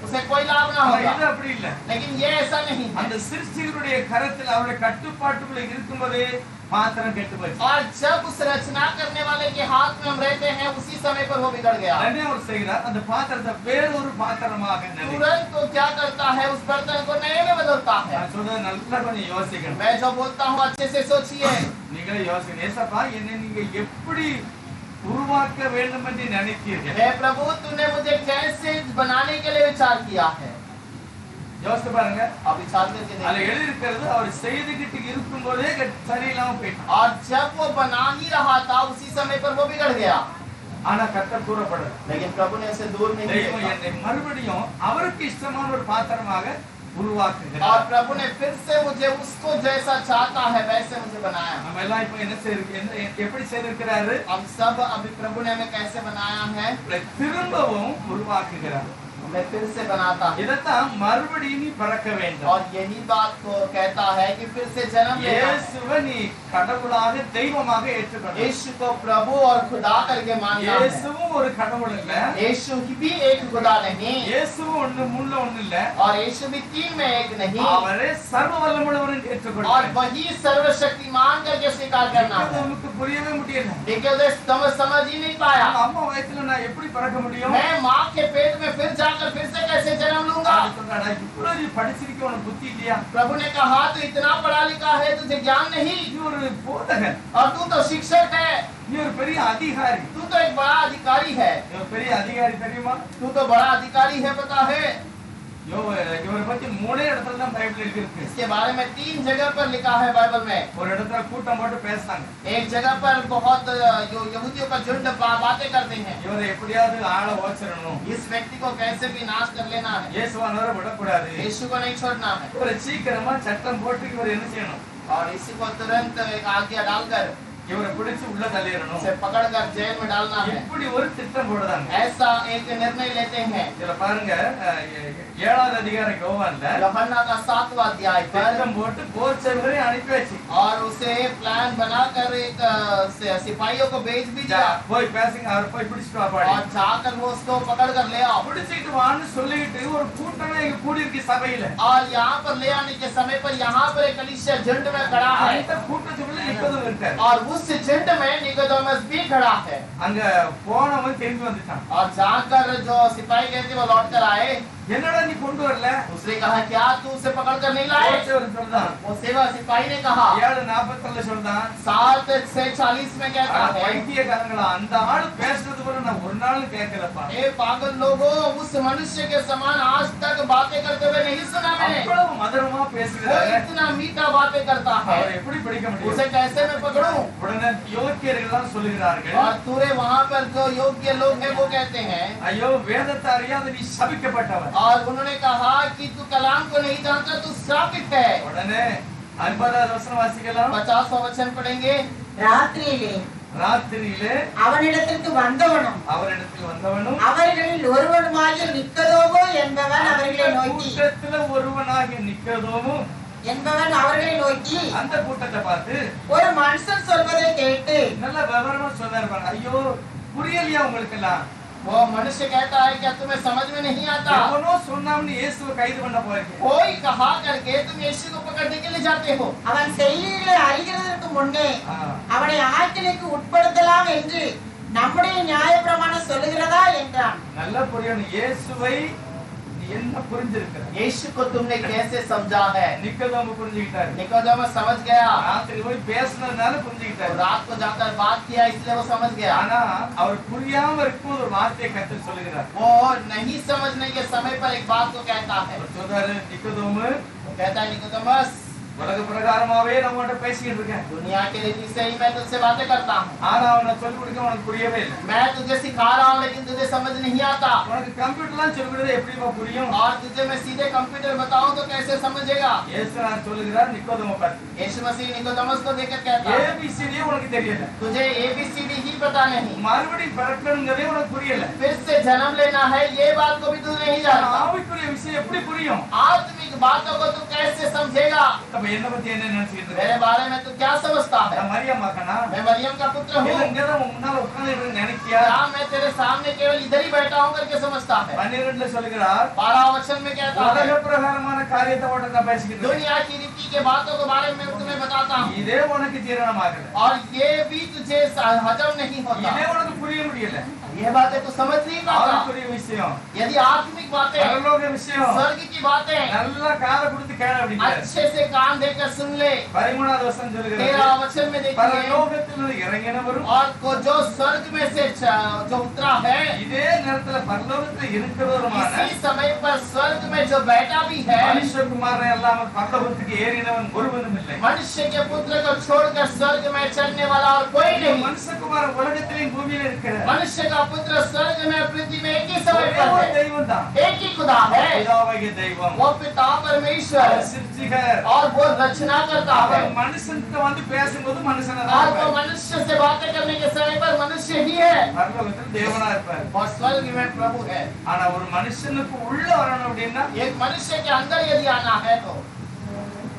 उसे कोई लाभ ना ஆனா होगा। இது அப்படி இல்ல. लेकिन ये ऐसा नहीं है। அந்த சிருஷ்டிகளுடைய கரத்தில் அவருடைய கட்டுப்பாட்டுக்குள்ள இருக்கும்போதே பாத்திரம் கெட்டு போச்சு. और जब उस रचना करने वाले के हाथ में हम रहते हैं उसी समय पर वो बिगड़ गया। உடனே அவர் செய்கிறார், அந்த பாத்திரத்தை வேற ஒரு பாத்திரமாக நினைத்து. तुरंत तो क्या करता है उस बर्तन को नए में बदलता है। நான் சொல்றது நல்லா கொஞ்சம் யோசிக்கணும். मैं जो बोलता हूँ अच्छे से सोचिए। நீங்களே யோசிக்கணும். ஏசப்பா என்னை நீங்க எப்படி உருவாக்க வேண்டும் என்று நினைத்தீர்கள்? हे प्रभु तूने मुझे कैसे बनाने के लिए विचार किया है। யோசித்து பாருங்க. आप विचार करके அதுல देखिए। எழுதியிருக்கிறது, அவர் செய்துகிட்டு இருக்கும் போதே சரியில்லாம போயிட்டான். और जब वो बना ही रहा था उसी समय पर वो बिगड़ गया। ஆனா கர்த்தர் கூறப்படுது, लेकिन प्रभु ने उसे दूर नहीं தெய்வம் देखा। என்னை மறுபடியும் அவருக்கு இஷ்டமான ஒரு பாத்திரமாக और உருவாக்குகிறார். प्रभु ने फिर से मुझे उसको जैसा चाहता है वैसे मुझे बनाया। நம்ம எல்லாம் இப்ப என்ன எப்படி செய்திருக்கிறாரு? हम सब अभी प्रभु ने हमें कैसे बनाया है, திரும்பவும் உருவாக்குகிறார். हमें फिर से बनाता है। இதைத்தான் மறுபடியும் நீ பிறக்க வேண்டும். और यही बात को कहता है कि फिर से जन्म लेना है। இயேசுவை நீ கடவுளாக தெய்வமாக ஏற்றுக்கொள்ள. यीशु को प्रभु और खुदा करके मानना है। இயேசுவும் ஒரு கடவுள் இல்ல. यीशु भी एक खुदा नहीं இயேசுவும் ஒண்ணு மூணுல ஒண்ணு இல்ல. और यीशु भी तीन में एक नहीं அவரே சர்வ வல்லமையுள்ளவர் என்று और ஏற்றுக்கொள்ள. वही सर्वशक्तिमान करके स्वीकार करना है। நமக்கு புரியவே முடியல. देखिए उसे समझ ही नहीं पाया। அம்மா வயித்துல நான் எப்படி பிறக்க முடியும்? मैं माँ के पेट में फिर जाकर फिर से कैसे जन्म लूंगा। இவ்வளவு நீ படிச்சிருக்க, உனக்கு புத்தி இல்லையா? प्रभु ने कहा तू इतना पढ़ा लिखा है तुझे ज्ञान नहीं நீ ஒரு போதகன். और तू तो शिक्षक है। நீ ஒரு பெரிய அதிகாரி. तू तो एक बड़ा अधिकारी है। நீ ஒரு பெரிய அதிகாரி தெரியுமா? तू तो बड़ा अधिकारी है, पता है? இவரை பத்தி மூணே இடத்துல தான் பைபிள் இருக்கு. इसके बारे में 3 जगह पर लिखा है बाइबल में। ஒரு இடத்துல கூட்டம் போட்டு பேசுறாங்க. एक जगह पर बहुत यहूदियों का झुंड बातें करते हैं। இவரை எப்படியாவது ஆள ஓச்சிரணும். इस व्यक्ति को कैसे भी नाश कर लेना है। இயேசுவானவரை விடக்கூடாது. यीशु को नहीं छोड़ना है। இவரை சீக்கிரமா சட்டம் போட்டு இவர் என்ன செய்யணும்? और इसी को तुरंत एक आज्ञा डालकर இவரை பிடிச்சு உள்ள தள்ளிடணும். उसे पकड़कर जेल में डालना है। இப்படி ஒரு திட்டம் போடுறாங்க. ऐसा एक निर्णय लेते हैं। இதுல பாருங்க 7வது அதிகாரம் யோவான்ல यूहन्ना का 7वां अध्याय पर திட்டம் போட்டு போர்ச்சவரை அனுப்பி வச்சு और उसे प्लान बनाकर एक सिपाहियों को भेज भी दिया போய் பேசுங்க அவர் போய் பிடிச்சிட்டு வா பாடி. और जाकर वो उसको पकड़ कर ले आओ। பிடிச்சிட்டு வான்னு சொல்லிட்டு ஒரு கூட்டமே இங்க கூடி இருக்கு சபையில. और यहाँ पर ले आने के समय पर यहाँ पर एक कलीसिया झुंड में खड़ा है அந்த கூட்டத்துக்குள்ள நிக்கதும் இருக்காரு. और उस झुंड में निकोदेमुस भी खड़ा है। அங்க போனவன் திரும்பி வந்துட்டான். और जाकर जो सिपाही गए थे वो लौट कर आए। என்னடா நீ கொண்டு வரல? उसने कहा क्या तू उसे पकड़ कर नहीं लाए? போர்ச்சவன் சொல்றான். वो सेवा सिपाही ने कहा 7:47 சொல்றான். 7:46 में कहता है பைத்தியக்காரங்களா அந்த ஆளு பேசுறது போல நான் ஒரு நாளும் கேட்கலப்பா. ए पागल लोगों, उस मनुष्य के समान आज तक बातें करते हुए नहीं सुना मैंने। அவ்வளவு மதுரமா वो பேசுகிறாரு. इतना मीठा बातें करता है, அவரை எப்படி பிடிக்க முடியும்? उसे कैसे मैं पकड़ूं? உடனே யோக்கியர்கள் சொல்லுகிறார்கள், और पूरे वहाँ पर जो योग्य लोग हैं वो कहते हैं ஐயோ வேதத்தை அறியாத நீ சபிக்கப்பட்டவன். और उन्होंने कहा कि तू कलाम को नहीं जानता, तू श्रापित है। உடனே 50வது வசனம் வாசிக்கலாம். 50वां वचन पढ़ेंगे। ராத்திரியிலே ராத்திரியிலே அவனிடத்திற்கு வந்தவனும் அவரிடத்தில் வந்தவனும் அவர்களில் ஒருவனுமாகிய நிக்கதோமோ என்பவன் அவர்களை நோக்கி கூட்டத்துல ஒருவனாகிய நிக்கதோமும் அவர்களை நோக்கி அந்த கூட்டத்தை பார்த்து ஒரு மனுஷன் சொல்வதை கேட்டு நல்ல விவரமா சொன்னார் பாருங்க. ஐயோ புரியலையா உங்களுக்கு எல்லாம்? वो मनुष्य कहता है क्या तुम्हें समझ में नहीं आता? எவனோ சொன்னாம்னு இயேசுவை கைது பண்ண போறீங்க. कोई कहा करके तुम यीशु को पकड़ने के लिए जाते हो। அவன் செய்திகளை அறிகிறதற்கு முன்னே ஆ. அவனை ஆக்கினைக்கு உட்படுத்தலாம் என்று நம்முடைய நியாயப்பிரமாணம் சொல்லுகிறதா என்றான். நல்லா புரியணும். இயேசுவை நீ என்ன புரிஞ்சிருக்கிற? यीशु को तुमने कैसे समझा है? நிக்கதோமு புரிஞ்சுக்கிட்டாரு. निकोदेमुस समझ गया। ராத்திரி போய் பேசினதுனால और புரிஞ்சுக்கிட்டாரு. रात को जाकर बात किया इसलिए वो समझ गया। ஆனா அவர் புரியாம இருக்கும்போது ஒரு வார்த்தையை கர்த்தர் சொல்லுகிறார். वो नहीं समझने के समय पर एक बात को कहता है। அவர் சொல்றாரு, நிக்கதோமு वो कहता है निकोदेमुस, உலக பிரகாரமாவே நம்ம கிட்ட பேசிட்டு இருக்கேன். दुनिया के रीति से ही मैं तुझसे बातें करता हूँ। ஆனா அவனை சொல்லிக் கொடுக்க உனக்கு புரியவே இல்லை. मैं तुझे सिखा रहा हूँ लेकिन तुझे समझ नहीं आता। உனக்கு கம்ப்யூட்டர்லாம் சொல்லிக் கொடுத்தா எப்படிமா புரியும்? और तुझे मैं सीधे कंप्यूटर बताऊं तो कैसे समझेगा? இயேசுநாதர் சொல்லுகிறார் நிக்கோதேமு பார்த்து, यीशु मसीह निकोदेमुस को देखकर कहता है ஏபிசிடி உனக்கு தெரியல, तुझे ABCD ही पता नहीं, மறுபடியும் பிறக்கணுங்கிறதே உனக்கு புரியல. फिर से जन्म लेना है ये बात को भी तू नहीं जानता। ஆவிக்குரிய விஷயம் எப்படி புரியும்? आत्मिक बातों को तू कैसे समझेगा? அப்ப என்ன பத்தி என்ன நினைச்சிட்டு இருக்க? मेरे बारे में तू क्या समझता है? நான் மரியாம் மகனா? मैं मरियम का पुत्र இல்ல हूँ। இங்கதான் உன் முன்னால உட்கார்ந்து நினைக்கியா? क्या मैं तेरे सामने केवल इधर ही बैठा हूँ करके समझता है? 12 சொல்லுகிறார், 12 वचन में कहता है உலக பிரகாரமான காரியத்தை மட்டும் நான் பேசிக்கிட்டு இருக்கேன். दुनिया की रीति के बातों के बारे में तुम्हें बताता हूँ இதே உனக்கு ஜீரணமாகல, और ये भी तुझे हजम नहीं होता। இதே உனக்கு புரிய முடியல. ये बातें तू समझ नहीं पाता। ஆவிக்குரிய விஷயம், यदि आत्मिक बातें, பரலோக விஷயம் स्वर्ग की बातें நல்லா காதை கொடுத்து கேள அப்படிங்கிறார். अच्छे से कान देकर सुन ले। 13வது வசனம் சொல்லுகிறது, 13 वचन में देखिए பரலோகத்திலிருந்து இறங்கினவரும் और को जो स्वर्ग में से जो उतरा है, இதே நேரத்துல பரலோகத்தில் இருக்கிறவருமான इसी समय पर स्वर्ग में जो बैठा भी है, மனுஷகுமாரனை அல்லாமல் பரலோகத்துக்கு ஏறினவன் ஒருவனும் இல்லை. मनुष्य के पुत्र को छोड़कर स्वर्ग में चढ़ने वाला और कोई नहीं। மனுஷகுமாரன் உலகத்திலேயும் பூமியில இருக்கிறார். मनुष्य का पुत्र स्वर्ग में पृथ्वी में एक ही समय ஒரே पर ஒரு है, தெய்வம் தான், एक ही खुदा है। பிதாவாகிய தெய்வம். वो पिता परमेश्वर அவர் சிருஷ்டிகர். और वो रचना करता है அவர் மனுஷன்கிட்ட வந்து பேசும்போது மனுஷனா और தான் वो இருப்பார். मनुष्य से बातें करने के समय पर मनुष्य ही है பரலோகத்தில் தேவனா இருப்பார். और स्वर्ग में प्रभु है। ஆனா ஒரு மனுஷனுக்கு உள்ள வரணும் அப்படின்னா एक मनुष्य के अंदर यदि आना है तो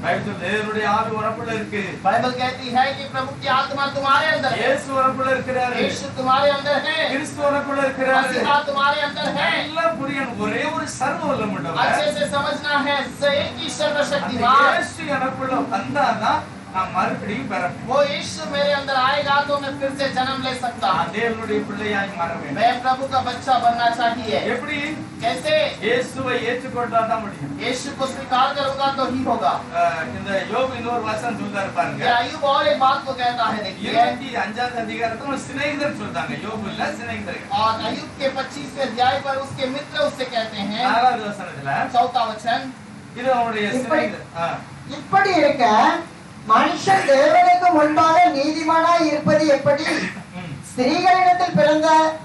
பைபிள் தேவனுடைய ஆவி உனக்குள்ள இருக்கு. बाइबल कहती है कि प्रभु की आत्मा तुम्हारे अंदर है, இயேசு உனக்குள்ள இருக்கிறாரு, यीशु तुम्हारे अंदर है, கிறிஸ்து உனக்குள்ள இருக்கிறாரு. मसीहा तुम्हारे अंदर है। எல்லாம் புரியணும். ஒரே ஒரு சர்வ வல்லமையுள்ளவர். अच्छे से समझना है, एक ही அந்த सर्वशक्तिमान இயேசு எனக்குள்ள வந்தாதான் நான் மறுபடியும் பிறப்பேன். वो यीशु मेरे अंदर आएगा तो मैं फिर से जन्म ले सकता हूँ। நான் தேவனுடைய பிள்ளையாய் மாற வேண்டும். मैं प्रभु का बच्चा बनना चाहिए। எப்படி? कैसे? இயேசுவை ஏற்றுக்கொண்டா தான் முடியும். यीशु को स्वीकार करूंगा तो ही होगा। இந்த யோபு இன்னொரு வசனம் சொல்றாரு பாருங்க. ये अय्यूब और एक बात को कहता है, देखिए 25வது அதிகாரத்துல ஒரு சிநேகிதர் சொல்றாங்க. யோபு இல்ல, சிநேகிதர். और अय्यूब के 25वें अध्याय पर उसके मित्र उससे कहते हैं, 4வது वசனத்துல 4वां वचन, இது அவருடைய சிநேகிதர். இப்படி இருக்க மனுஷன் தேவனுக்கு முன்பாக நீதிமானாய் இருப்பது எப்படி? ஸ்திரீகளிடத்தில்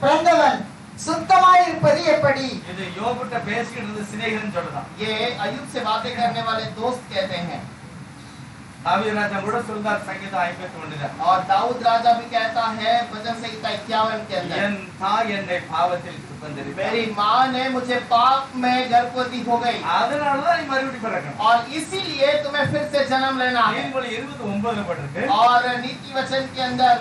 பிறந்தவன் சுத்தமாய் இருப்பது எப்படி? இது யோபுட்ட பேசிட்டு இருந்த சிநேகிதன் சொல்றான். ये अय्यूब से बातें करने वाले दोस्त कहते हैं। தாவீது ராஜா கூட சொல்றார் சங்கீதம் 51ல. और दाऊद राजा भी कहता है भजन संहिता 51 के अंदर, என் தாய் என்னை பாவத்தில் சுமந்திருக்கிறாள். मेरी माँ ने मुझे पाप में गर्भवती हो गई அதனால தான் நீ மறுபடியும் பிறக்கணும். और इसीलिए तुम्हें फिर से जन्म लेना है। நீதிமொழி 29ல போட்டிருக்கு. और नीति वचन के अंदर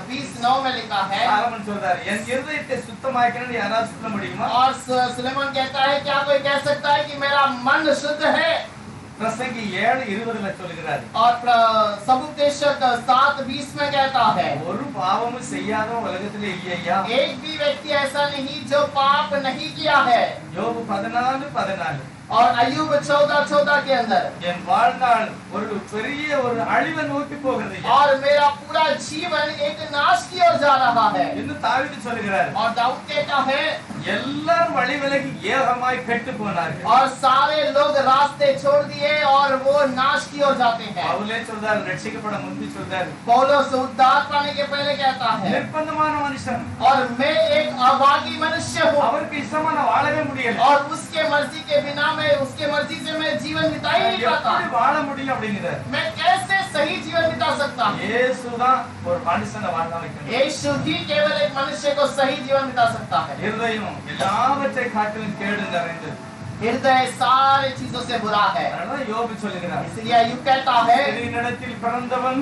20:9 में लिखा है, சாலமன் சொல்றாரு, என் இருதயத்தை சுத்தமாக்கணும்னு யாராவது சொல்ல முடியுமா? और सुलेमान कहता है, क्या कोई कह सकता है कि मेरा मन शुद्ध है? பிரசங்கி 7:20ல சொல்கிறாரு. और समुपदेशक 7:20 में कहता है, ஒரு பாவமும் செய்யாத உலகத்திலே இல்லையா? एक भी व्यक्ति ऐसा नहीं जो पाप नहीं किया है। யோபு 14:14. और अय्यूब 14:14 के अंदर, என் வாழ்நாள் ஒரு பெரிய ஒரு அழிவை நோக்கி போகிறது. और मेरा पूरा जीवन एक नाश की ओर जा रहा है। இன்னும் தாவீது சொல்கிறார், और दाऊद कहता है, எல்லாரும் வழி விலகி ஏகமாய் கெட்டு போனார்கள். और सारे लोग रास्ते छोड़ दिए और वो नाश की ओर जाते हैं। பவுலே சொல்றார், ரட்சிக்கப்பட முந்தி சொல்றார், पौलुस उद्धार पाने के पहले कहता है, நிர்பந்தமான மனுஷன், और मैं एक अभागी मनुष्य हूँ, அவருக்கு இஷ்டமா நான் வாழவே முடியல. और उसके मर्जी के बिना मैं उसके मर्जी से मैं जीवन बिता ही नहीं पाता। எப்படி வாழ முடியும் அப்படிங்கிறார். मैं कैसे सही जीवन बिता सकता हूँ? இயேசுதான் ஒரு மனுஷனை வாழ வைக்கணும். यीशु ही केवल एक मनुष्य को सही जीवन बिता सकता है। இருதயம் எல்லாவற்றை காட்டிலும் கேடு நிறைந்தது. हृदय सारी चीजों से बुरा है। அதனால யோபு சொல்லுகிறார், इसलिए अय्यूब कहता है, ஸ்திரீனிடத்தில் பிறந்தவன்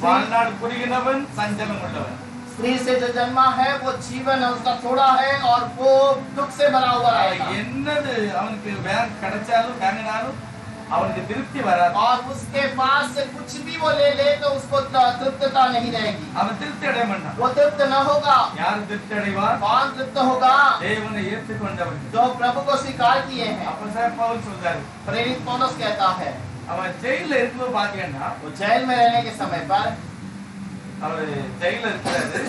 வாழ்நாள் குறுகினவன் சஞ்சலம் உள்ளவன். स्त्री से जो जन्मा है वो जीवन है उसका थोड़ा है और वो दुख से भरा हुआ रहेगा। என்னது அவனுக்கு கிடைச்சாலும் வாங்கினாலும் அவனுக்கு திருப்தி வராது. और उसके पास से कुछ भी वो ले तो उसको तृप्तता नहीं रहेगी। அவன் திருப்தி அடைய மாட்டான். वो तृप्त न होगा। யார் திருப்தி அடைவார்? कौन तृप्त होगा? தேவனை ஏற்றுக்கொண்டவன். जो प्रभु को स्वीकार किए हैं। அப்போஸ்தலன் பவுல் சொல்றாரு, प्रेरित पौलुस कहता है, அவன் ஜெயில இருக்கும்போது பாத்தீங்கன்னா, वो जेल में रहने के समय पर, அவர் ஜெயில இருக்கிறாரு,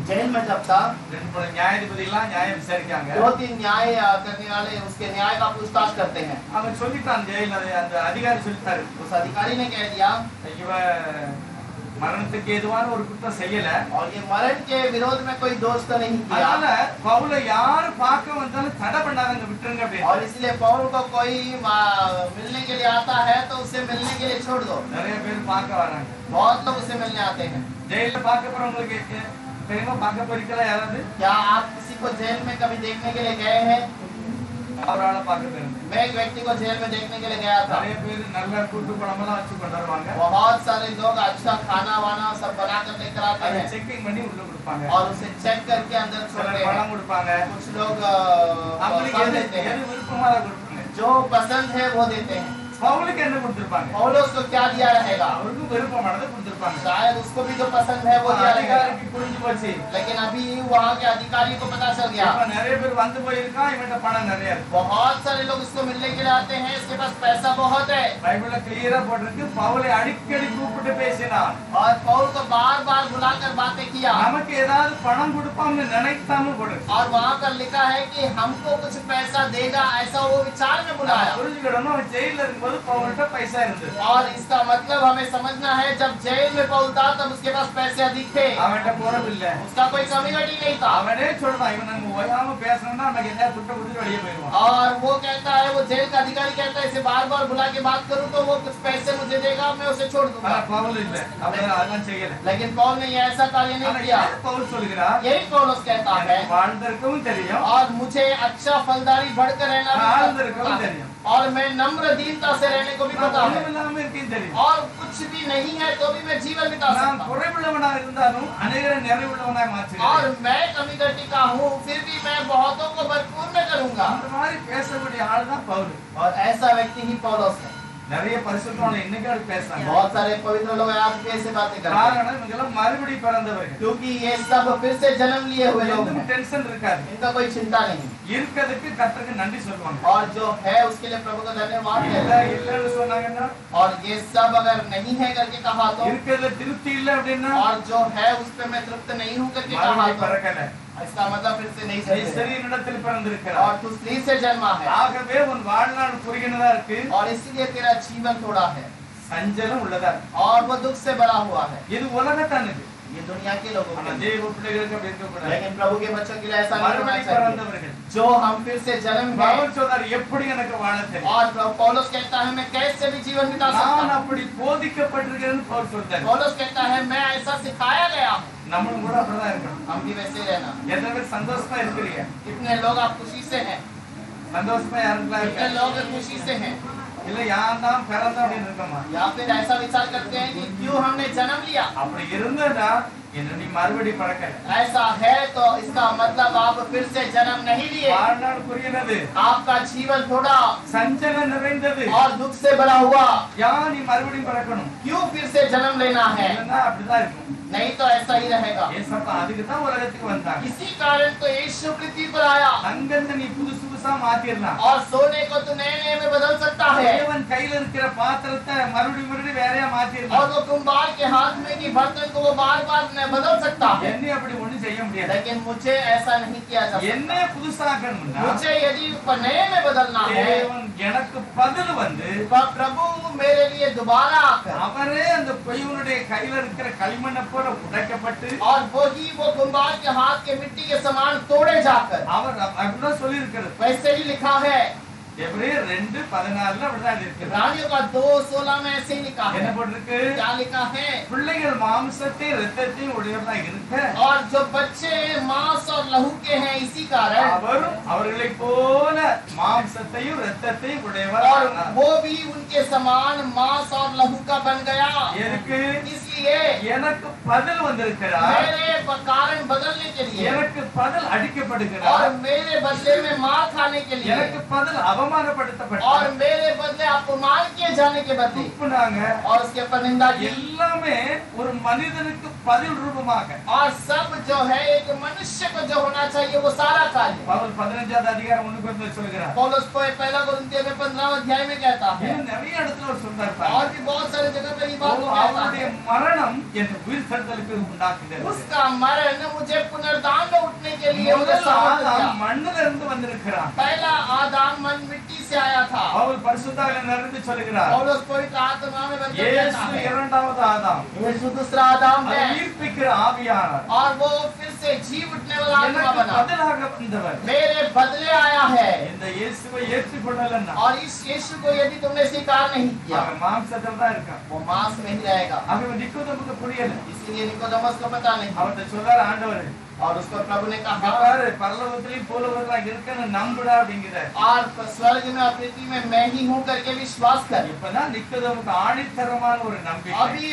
जेल में जब था, நியாயாதிபதிலாம் நியாயம் விசாரிக்காங்க. 2-3 न्याय करने वाले उसके न्याय का पूछताछ करते हैं। அவன் சொல்லிட்டான், ஜெயில அந்த அதிகாரி சொல்லிட்டாரு, उस अधिकारी ने कह दिया, இவன் மரணத்துக்கு ஏதுவான ஒரு குற்றம் செய்யல, और ये मरण के विरोध में कोई दोष तो नहीं किया, அதனால பவுலை யார் பார்க்க வந்தாலும் தடை பண்ணாதங்க, விட்டுருங்க और அப்படின்னு. इसलिए पौल को कोई मिलने के लिए आता है तो उसे मिलने के लिए छोड़ दो। நிறைய பேர் பார்க்க வராங்க. बहुत लोग उसे मिलने आते हैं। ஜெயில பார்க்க போறவங்களுக்கு தெரியுமா? பார்க்க போறீங்களா யாராவது? क्या आप किसी को जेल में कभी देखने के लिए गए हैं? அவரால பார்க்க தெரியும். मैं एक व्यक्ति को जेल में देखने के लिए गया था। நிறைய பேர் நல்ல கூட்டு குழம்பெல்லாம் வச்சு கொண்டு வருவாங்க. बहुत सारे लोग अच्छा खाना वाना सब बना कर लेकर आते அதை हैं செக்கிங் பண்ணி உள்ள கொடுப்பாங்க. और उसे चेक करके अंदर சில छोड़ते பணம் हैं। கொடுப்பாங்க. कुछ लोग அவங்களுக்கு फल எது देते हैं, எது விருப்பமா அதை கொடுப்பாங்க. जो पसंद है वो देते हैं। பவுலுக்கு என்ன கொடுத்திருப்பாங்க? पौलुस को क्या दिया रहेगा? அவருக்கும் விருப்பமானதை கொடுத்திருப்பாங்க. शायद उसको भी जो पसंद है वो दिया रहेगा। அதிகாரிக்கு புரிஞ்சு போச்சு. लेकिन अभी वहाँ के अधिकारी को पता चल गया। இப்ப நிறைய பேர் வந்து போயிருக்கான், இவன்ட்ட பணம் நிறைய இருக்கு. बहुत सारे लोग इसको मिलने के लिए आते हैं, इसके पास पैसा बहुत है। பைபிள்ல கிளியரா போட்டிருக்கு, பவுலை அடிக்கடி கூப்பிட்டு பேசினான். और पौल को बार बार बुलाकर बातें किया। நமக்கு ஏதாவது பணம் கொடுப்பான்னு நினைக்காம போடுறது. और वहाँ पर लिखा है कि हमको कुछ पैसा देगा, ऐसा वो विचार में बुलाया। புரிஞ்சுக்கிடணும், அவன் ஜெயில இருக்கும்போது பவுல்கிட்ட பைசா இருந்தது. और इसका मतलब हमें समझना है, जब जेल में पौल था तब उसके पास पैसे अधिक थे, அவன்கிட்ட போறதில்லை. उसका कोई कमी घटी नहीं था। அவனே சொல்றான், இவன் நம்ம ஓயாம பேசணும்னா நமக்கு என்ன துட்ட கொடுத்து வெளியே போயிடுவான். और वो कहता है, वो जेल का अधिकारी कहता है, इसे बार बार बुला के बात करूं तो वो कुछ पैसे मुझे देगा, मैं उसे छोड़ दूंगा। ஆனா பவுல் இல்ல, அவன் அதெல்லாம் செய்யல. लेकिन पौल ने ये ऐसा कार्य ஆனா नहीं किया। ஏன் பவுல் சொல்கிறார்? यही पौलुस कहता है, எனக்கு வாழ்ந்திருக்கவும் தெரியும், और मुझे अच्छा फलदारी बढ़कर रहना भी வாழ்ந்திருக்கவும் पता है, தெரியும், और मैं नम्र दीनता से रहने को भी पता है, ஒண்ணுமில்லாம இருக்கேன்னு தெரியும். और कुछ भी नहीं है तो भी मैं जीवन बिता நான் सकता हूँ। குறைவுள்ளவனா இருந்தாலும் அநேகரை நிறைவுள்ளவனாய் और மாற்றுகிறேன். मैं कमी घटी का हूँ, फिर भी मैं बहुतों को भरपूर में करूंगा। அந்த மாதிரி பேசக்கூடிய ஆள் தான் பவுல். और ऐसा व्यक्ति ही पौलुस है। நிறைய பரிசுத்தவான்கள் இன்னைக்கு அப்படி பேசுறாங்க. बहुत सारे पवित्र लोग आज भी ऐसे बातें करते हैं காரணம் இவங்கெல்லாம் மறுபடி பிறந்தவர்கள். क्योंकि ये सब फिर से जन्म लिए हुए लोग எதுவும் हैं டென்ஷன் இருக்காது. इनका कोई चिंता नहीं இருக்கிறதுக்கு கர்த்தருக்கு நன்றி சொல்லுவாங்க. और जो है उसके लिए प्रभु का धन्यवाद இல்ல है இல்லன்னு சொன்னாங்கன்னா, और ये सब अगर नहीं है करके कहा तो இருக்கிறதுல திருப்தி இல்ல அப்படின்னா और जो है उस पे मैं तृप्त नहीं हूँ करके कहा மறுபடி तो பிறக்கல. इसका मतलब फिर से नहीं நீ जन्मे சரீரத்தில் பிறந்திருக்கிறாய். और तू स्त्री से जन्मा है ஆகவே உன் வாழ்நாள் குறுகினதா இருக்கு, और इसलिए तेरा जीवन थोड़ा है சஞ்சலம் உள்ளதா இருக்கு. और वो दुख से भरा हुआ है இது உலகத்தானுக்கு. ये दुनिया के लोगों ஆனா के लिए। தேவ பிள்ளைகளுக்கு அப்படி இருக்கக்கூடாது. लेकिन प्रभु के बच्चों के लिए ऐसा नहीं होना மறுபடி चाहिए பிறந்தவர்கள். जो हम फिर से जन्म है பவுல் சொல்றார், எப்படி எனக்கு வாழ தெரியும்? और पौलुस कहता है मैं कैसे भी जीवन बिता सकता நான் हूँ அப்படி போதிக்கப்பட்டிருக்கிறேன்னு பவுல் சொல்றார். पौलुस कहता है मैं ऐसा सिखाया गया हूँ நம்மளும் கூட அப்படிதான் இருக்கணும். हम भी वैसे ही रहना எத்தனை பேர் சந்தோஷமா இருக்கிறீங்க? कितने लोग आप खुशी से हैं சந்தோஷமா யாருங்களா कितने இருக்க? लोग खुशी से हैं இல்ல யார்தான் பிறந்தோம் அப்படின்னு இருக்கமா? या फिर ऐसा विचार करते हैं कि क्यों हमने जन्म लिया அப்படி இருந்ததா என்ன நீ மறுபடி பிறக்கல. ऐसा है तो इसका मतलब आप फिर से जन्म नहीं लिए வாழ்நாள் குறுகினது, आपका जीवन थोड़ा சஞ்சலம் நிறைந்தது. और दुख से भरा हुआ யார் நீ மறுபடியும் பிறக்கணும்? क्यों फिर से जन्म लेना है இல்லன்னா அப்படிதான் இருக்கும். नहीं तो ऐसा ही रहेगा ஏசப்பா அதுக்கு தான் உலகத்துக்கு வந்தாங்க. इसी कारण तो यीशु पृथ्वी पर आया தங்கத்தை நீ புதுசு புதுசா மாத்திரலாம். और सोने को तो नए नए में बदल सकता है தேவன் கையில இருக்கிற பாத்திரத்தை மறுபடியும் வேறையா और மாத்திரலாம். वो कुम्हार के हाथ में की बर्तन को वो बार बार बदल सकता है என்னை அப்படி ஒண்ணும் செய்ய முடியாது. लेकिन मुझे ऐसा नहीं किया जा सकता என்னை புதுசாக்கணும்னா मुझे यदि नए में बदलना है தேவன் எனக்கு பதில் வந்து पर प्रभु मेरे लिए दोबारा आकर அவரே அந்த பொய்வனுடைய கையில இருக்கிற களிமண்ணை போல உடைக்கப்பட்டு और वो ही वो कुम्हार के हाथ के मिट्टी के समान तोड़े जाकर அவர் அப்படிதான் சொல்லி இருக்கிறது. वैसे ही लिखा है எபிரேயர் 2:14 அப்படிதான் இருக்கு. रानियों का 2:16 में ऐसे ही लिखा என்ன है போட்டிருக்கு? क्या लिखा है பிள்ளைகள் மாம்சத்தையும் இரத்தத்தையும் உடையவர்களா இருக்க और जो बच्चे मांस और लहू के हैं इसी कारण அவரும் அவர்களைப் போல மாம்சத்தையும் இரத்தத்தையும் और உடையவர். वो भी उनके समान मांस और लहू का बन गया எனக்கு इसलिए எனக்கு பதில் வந்திருக்கிறார். मेरे कारण बदलने के लिए எனக்கு பதில் और அடிக்கப்படுகிறார். मेरे बदले में मार खाने के लिए எனக்கு பதில் और அவமானப்படுத்தப்பட்டார். मेरे बदले अपमान किए जाने के बदले துப்புனாங்க. और उसके ऊपर निंदा की எல்லாமே ஒரு மனிதனுக்கு பதில் ரூபமாக. और सब जो है एक मनुष्य को जो होना चाहिए वो सारा कार्य பவுல் 15வது அதிகாரம் 1 சொல்கிறார். पौलुस को पहला कुरिन्थियों में 15वें अध्याय में कहता है இன்னும் நிறைய இடத்துல அவர் சொல்றார். और भी बहुत सारे जगह पर ये बात वो कहता அவருடைய है மரணம் என் உயிர் தழுதலுக்கு உண்டாக்குகிறது. उसका मरण मुझे पुनरुत्थान में उठने के लिए मुझे முதல் सामर्थ्य दिया। ஆதாம் மண்ணில இருந்து வந்திருக்கிறான். पहला आदम मन मिट्टी से आया था பவுல் பரிசுத்தாவில நிறைந்து சொல்கிறார். पौलुस पवित्र आत्मा में भर कर कहता இயேசு है இரண்டாவது ஆதாம். यीशु दूसरा आदम அது है உயிர்ப்பிக்கிற ஆவியானவர். और वो फिर से जीव उठने वाला आत्मा எனக்கு बना பதிலாக வந்தவர். मेरे बदले आया है இந்த இயேசுவை ஏற்றுக்கொள்ளலன்னா और इस यीशु को यदि तुमने स्वीकार नहीं किया அவன் மாம்சத்துல தான் இருக்கான். वो मांस में ही रहेगा அவன் நிக்கோதேமுக்கு புரியல. इसीलिए निकोदेमस को पता नहीं அவர்ட்ட சொல்றார் ஆண்டவர், और उसको प्रभु ने कहा பாரு பரலோகத்திலயும் பூலோகத்திலும் இருக்கன்னு நம்புடா அப்படிங்கிறார். और स्वर्ग में और पृथ्वी में मैं ही हूँ करके विश्वास कर இப்பதான் நிக்கோதேமுக்கு ஆணித்தரமான ஒரு நம்பிக்கை. अभी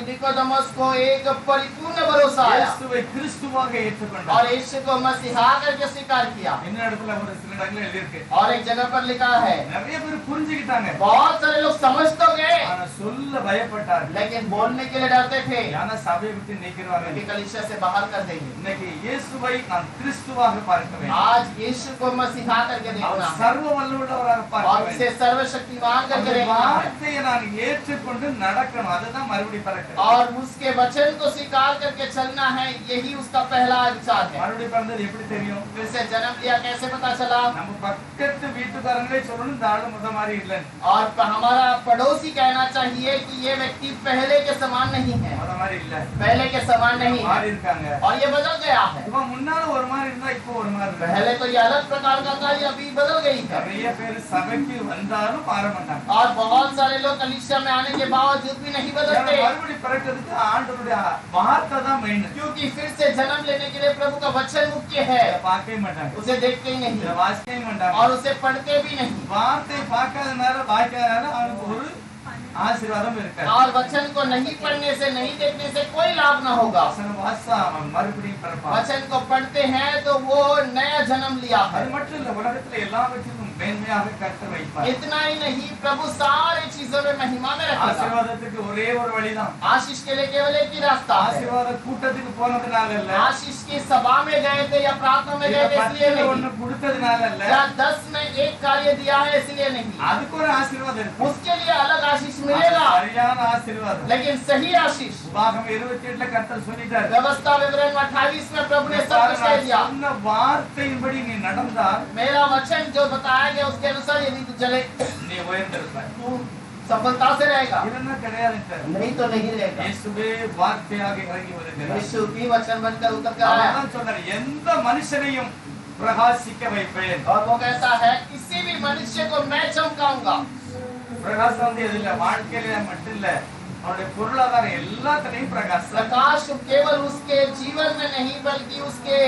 निकोदेमस को एक परिपूर्ण भरोसा आया இயேசுவை கிறிஸ்துவாக और ஏற்றுக்கொண்டார். यीशु को मसीहा करके स्वीकार किया இன்னொரு இடத்துல ஒரு சில இடத்துல எழுதியிருக்கு. और एक जगह पर लिखा है நிறைய பேர் புரிஞ்சுக்கிட்டாங்க. बहुत सारे लोग समझ तो गए ஆனா சொல்ல பயப்பட்டார். लेकिन बोलने के लिए डरते थे ஆனா சபையை விட்டு நீக்கிடுவாங்க. कि कलीसिया से बाहर कर देंगे இன்னைக்கு இயேசுவை நாம் கிறிஸ்துவாக பார்க்க வேண்டும். आज यीशु को मसीहा करके देखना அவர் है சர்வ வல்லவராக பார்க்க और வேண்டும். उसे सर्वशक्तिमान करके அந்த देखना है வார்த்தையை நான் ஏற்றுக்கொண்டு நடக்கணும். அதுதான் மறுபடியும் பிறக்கிறது. और उसके वचन को स्वीकार करके चलना है यही उसका पहला विचार है மறுபடியும் பிறந்தது எப்படி தெரியும்? फिर से जन्म लिया कैसे पता चला நம்ம பக்கத்து வீட்டுக்காரங்களே சொல்லணும் இந்த ஆளு முத மாதிரி இல்லைன்னு. और हमारा पड़ोसी कहना चाहिए कि ये व्यक्ति पहले के समान नहीं है முத மாதிரி இல்ல. पहले के समान नहीं है மாறி இருக்காங்க. और ये बदल गया है இவன் முன்னால ஒரு மாதிரி இருந்தா இப்போ ஒரு மாதிரி இருக்கு. पहले तो ये अलग प्रकार का था ये अभी बदल गई है நிறைய பேர் சபைக்கு வந்தாலும் மாற மாட்டாங்க. और बहुत सारे लोग कलीसिया में आने के बावजूद भी नहीं ஏன்னா बदलते மறுபடியும் பிறக்கிறதுக்கு ஆண்டவருடைய வார்த்தை தான் மெயின். क्योंकि फिर से जन्म लेने के लिए प्रभु का वचन मुख्य है இதை பார்க்கவே மாட்டாங்க. उसे देखते ही இதை नहीं வாசிக்கவே மாட்டாங்க. और उसे पढ़ते भी नहीं வார்த்தை பார்க்காதனால வாய்க்காதனால அவனுக்கு ஒரு ஆசீர்வாதம் இருக்காது. और वचन को नहीं पढ़ने से नहीं देखने से कोई लाभ ना होगा வசனம் பாசா அவன் மறுபடியும் பிறப்பான். वचन को पढ़ते हैं तो वो नया जन्म लिया है। அது மட்டும் இல்ல, உலகத்துல எல்லாவற்றிலும் மேன்மையாக கர்த்தர் வைப்பார். इतना ही नहीं, प्रभु सारी चीजों में महिमा में रखेगा। ஆசீர்வாதத்துக்கு ஒரே ஒரு வழிதான். आशीष के लिए केवल एक ही रास्ता है। ஆசீர்வாத கூட்டத்துக்கு போனதுனால இல்ல, आशीष की सभा में गए थे या प्रार्थना में गए थे इसलिए नहीं, ஒன்னு கொடுத்ததுனால இல்ல, या 10 में एक कार्य दिया है इसलिए नहीं, அதுக்கு ஒரு ஆசீர்வாதம் இருக்கு. उसके लिए अलग आशीष அது मिलेगा, சரியான ஆசீர்வாதம். लेकिन सही आशीष। உபாகமம் 27ல கர்த்தர் சொல்லிட்டார், व्यवस्था विवरण 28 में प्रभु ने सब कुछ कह दिया। சொன்ன வார்த்தையின்படி நீ நடந்தால் मेरा वचन जो बताया गया उसके अनुसार यदि तू चले நீ உயர்ந்திருப்பாய். तू सफलता से रहेगा, இல்லன்னா கிடையாதுன்றார். नहीं तो नहीं रहेगा। இயேசுவே வார்த்தையாக இறங்கி வருகிறார். यीशु भी वचन बनकर उतर कर आया அவர்தான் சொன்னார், எந்த மனுஷனையும் பிரகாசிக்க வைப்பேன். और वो कहता है किसी भी मनुष्य को मैं चमकाऊंगा। பிரகாசம் வந்து எதுல, வாழ்க்கையில மட்டும் இல்ல, அவருடைய பொருளாதாரம் எல்லாத்துலயும் பிரகாசம். प्रकाश केवल उसके जीवन में नहीं बल्कि उसके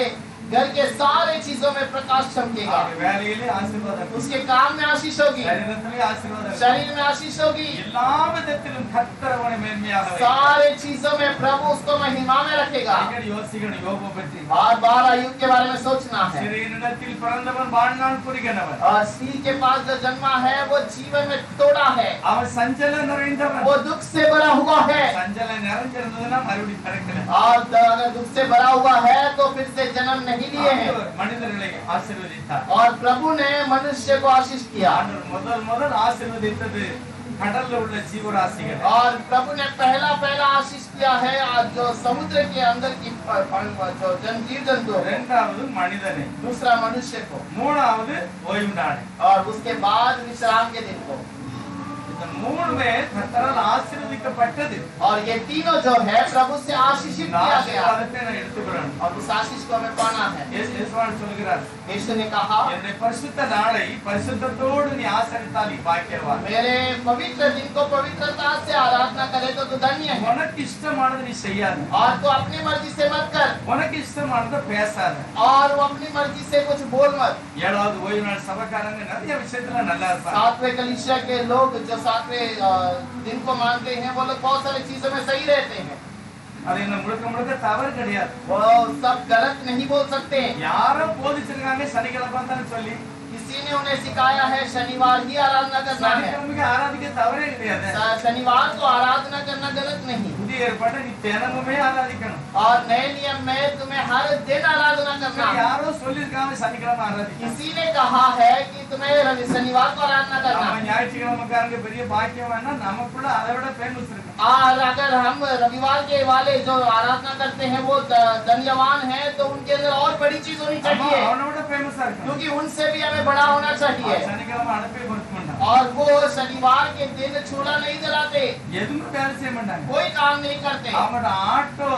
घर के सारे चीजों में प्रकाश चमकेगा। அவருடைய வேலையிலே ஆசீர்வாதம், उसके काम में आशीष होगी, சரீரத்திலே ஆசீர்வாதம், शरीर में आशीष होगी, எல்லா விதத்திலும் கர்த்தர் அவனை மேன்மையாக வைப்பார். सारे चीजों में प्रभु उसको महिमा में रखेगा। அடிக்கடி யோசிக்கணும் யோபு பற்றி. बार बार अय्यूब के बारे में सोचना है। சிறியனிடத்தில் பிறந்தவன் வாழ்நாள் குறிகனவன், और स्त्री के पास जो जन्मा है वो जीवन में तोड़ा है, அவன் சஞ்சலம் நிறைந்தவன். वो दुख से भरा हुआ है। சஞ்சலம் நிறைஞ்சிருந்ததுன்னா மறுபடியும் பிறக்கல. और अगर दुख से भरा हुआ है तो फिर से जन्म नहीं लिए हैं। ஆண்டவர் மனிதர்களை ஆசீர்வதித்தார். और प्रभु ने मनुष्य को आशीष किया। ஆண்டவர் முதல் ஆசீர்வதித்தது கடல்ல உள்ள ஜீவராசிகள். और प्रभु ने पहला आशीष किया है आज जो समुद्र के अंदर की जो जीव जंतु, இரண்டாவது மனிதனை, दूसरा मनुष्य को, மூணாவது ஓய்வு நாள். और उसके बाद विश्राम के दिन को। இந்த மூணுமே கர்த்தரால் ஆசீர்வதிக்கப்பட்டது. और ये तीनों जो है प्रभु से आशीषित இந்த किया गया ஆசீர்வாதத்தை நான் எடுத்துக்கிறேன். और उस आशीष को हमें पाना है। இயேசுவான் சொல்கிறார், यीशु ने कहा என்னுடைய பரிசுத்த நாளை பரிசுத்தத்தோடு நீ ஆசரித்தால் நீ பாக்கியவான். मेरे पवित्र दिन को पवित्रता से आराधना करे तो तू धन्य है। உனக்கு இஷ்டமானது நீ செய்யாத, और तू अपनी मर्जी से मत कर, உனக்கு இஷ்டமானதை பேசாத. और वो अपनी मर्जी से कुछ बोल मत। ஏழாவது ஓய்வு நாள் சபைக்காரங்க நிறைய விஷயத்துல நல்லா இருப்பாங்க. सातवें कलीसिया के लोग जो सातवें दिन को मानते हैं वो लोग बहुत सारी चीजों में सही रहते हैं। அது என்ன முழுக்க முழுக்க தவறு கிடையாது. वो सब गलत नहीं बोल सकते हैं। யாரோ போதிச்சிருக்காங்க சனிக்கிழமை தான் சொல்லி, किसी ने उन्हें सिखाया है शनिवार ही आराधना करना है। சனிக்கிழமைக்கு ஆராதிக்க தவறே கிடையாது. शनिवार को आराधना करना गलत नहीं। புதிய ஏற்பாட்டை நீ தினமுமே ஆராதிக்கணும். और नए नियम में तुम्हें हर दिन आराधना करना है। யாரோ சொல்லிருக்காங்க சனிக்கிழமை ஆராதிக்கணும். किसी ने कहा है कि तुम्हें शनिवार को आराधना करना நம்ம है। ஞாயிற்றுக்கிழமைக்காரங்க பெரிய பாக்கியம் வேணா நமக்குள்ள அதை விட ஃபேமஸ் இருக்கு. और अगर हम रविवार के वाले जो आराधना करते हैं वो धन्यवान हैं तो उनके अंदर और बड़ी चीज होनी चाहिए, அவனோட ஃபேமஸா இருக்கு. क्योंकि उनसे भी हमें बड़ा होना चाहिए। சனிக்கிழமை அனுப்பி கொடுக்க மாட்டாங்க, और वो शनिवार के दिन चूल्हा नहीं जलाते, எதுவுமே வேலை செய்ய மாட்டாங்க. कोई काम नहीं करते। அவனோட ஆட்டோ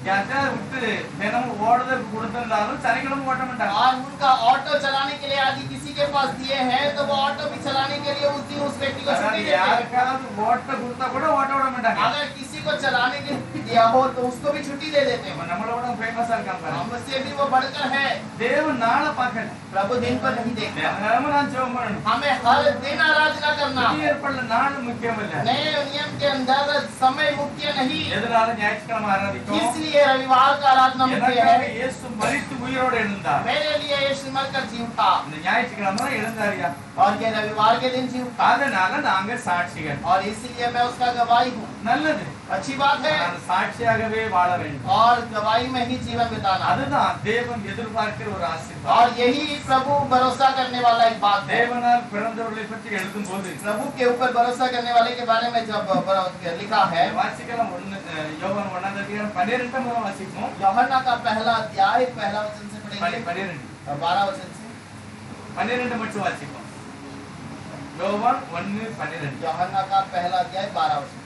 கேட்டா விட்டு தினமும் ஓடுறதுக்கு கொடுத்திருந்தாலும் சனிக்கிழமை ஓட்ட மாட்டாங்க. और उनका ऑटो चलाने के लिए आदि किसी के पास दिए हैं तो वो ऑटो भी चलाने के लिए उस दिन उस व्यक्ति को छुट्टी देते हैं। யாருக்காவது ஓட்ட கொடுத்தா கூட ஓட்ட விட மாட்டாங்க. अगर किसी को चलाने के लिए दिया हो तो उसको भी छुट्टी दे देते हैं। நம்மளோட ஃபேமஸா இருக்காங்க. हमसे भी वो बढ़कर है। தேவன் நாளை பார்க்கணும். प्रभु दिन पर नहीं देखता, தினமும் நான் ஜெபம் பண்ணணும். हमें हर दिन आराधना करना। புதிய ஏற்பாடுல நாள் முக்கியம் இல்ல. नए नियम के अंदर समय मुख्य नहीं, எதனால ஞாயிற்றுக்கிழமை ஆராதிக்கும்? इसलिए रविवार का आराधना मुख्य எனக்காக है। இயேசு மரித்து உயிரோடு எழுந்தார். मेरे लिए यीशु मरकर जी उठा இந்த ஞாயிற்றுக்கிழமை எழுந்தாரியா? और ये रविवार के दिन जी उठा, அதனால நாங்க சாட்சிகள். और इसीलिए मैं उसका गवाही हूँ। நல்லது, अच्छी बात है। நான் சாட்சியாகவே வாழ வேண்டும். और गवाही में ही जीवन बिताना, அதுதான் தேவன் எதிர்பார்க்கிற ஒரு ஆசீர்வாதம். और यही प्रभु भरोसा करने वाला एक बात है। தேவனால் பிறந்தவர்களை பற்றி எழுதும் போது प्रभु के ऊपर भरोसा करने वाले के बारे में जब लिखा है, வாசிக்கலாம். யோவான் 1:12 வாசிப்போம். यूहन्ना का पहला अध्याय पहला वचन से पढ़ेंगे 12 और 12 वचन से। 12 மட்டும் வாசிப்போம். யோவான் 1:12. यूहन्ना का पहला अध्याय 12 वचन।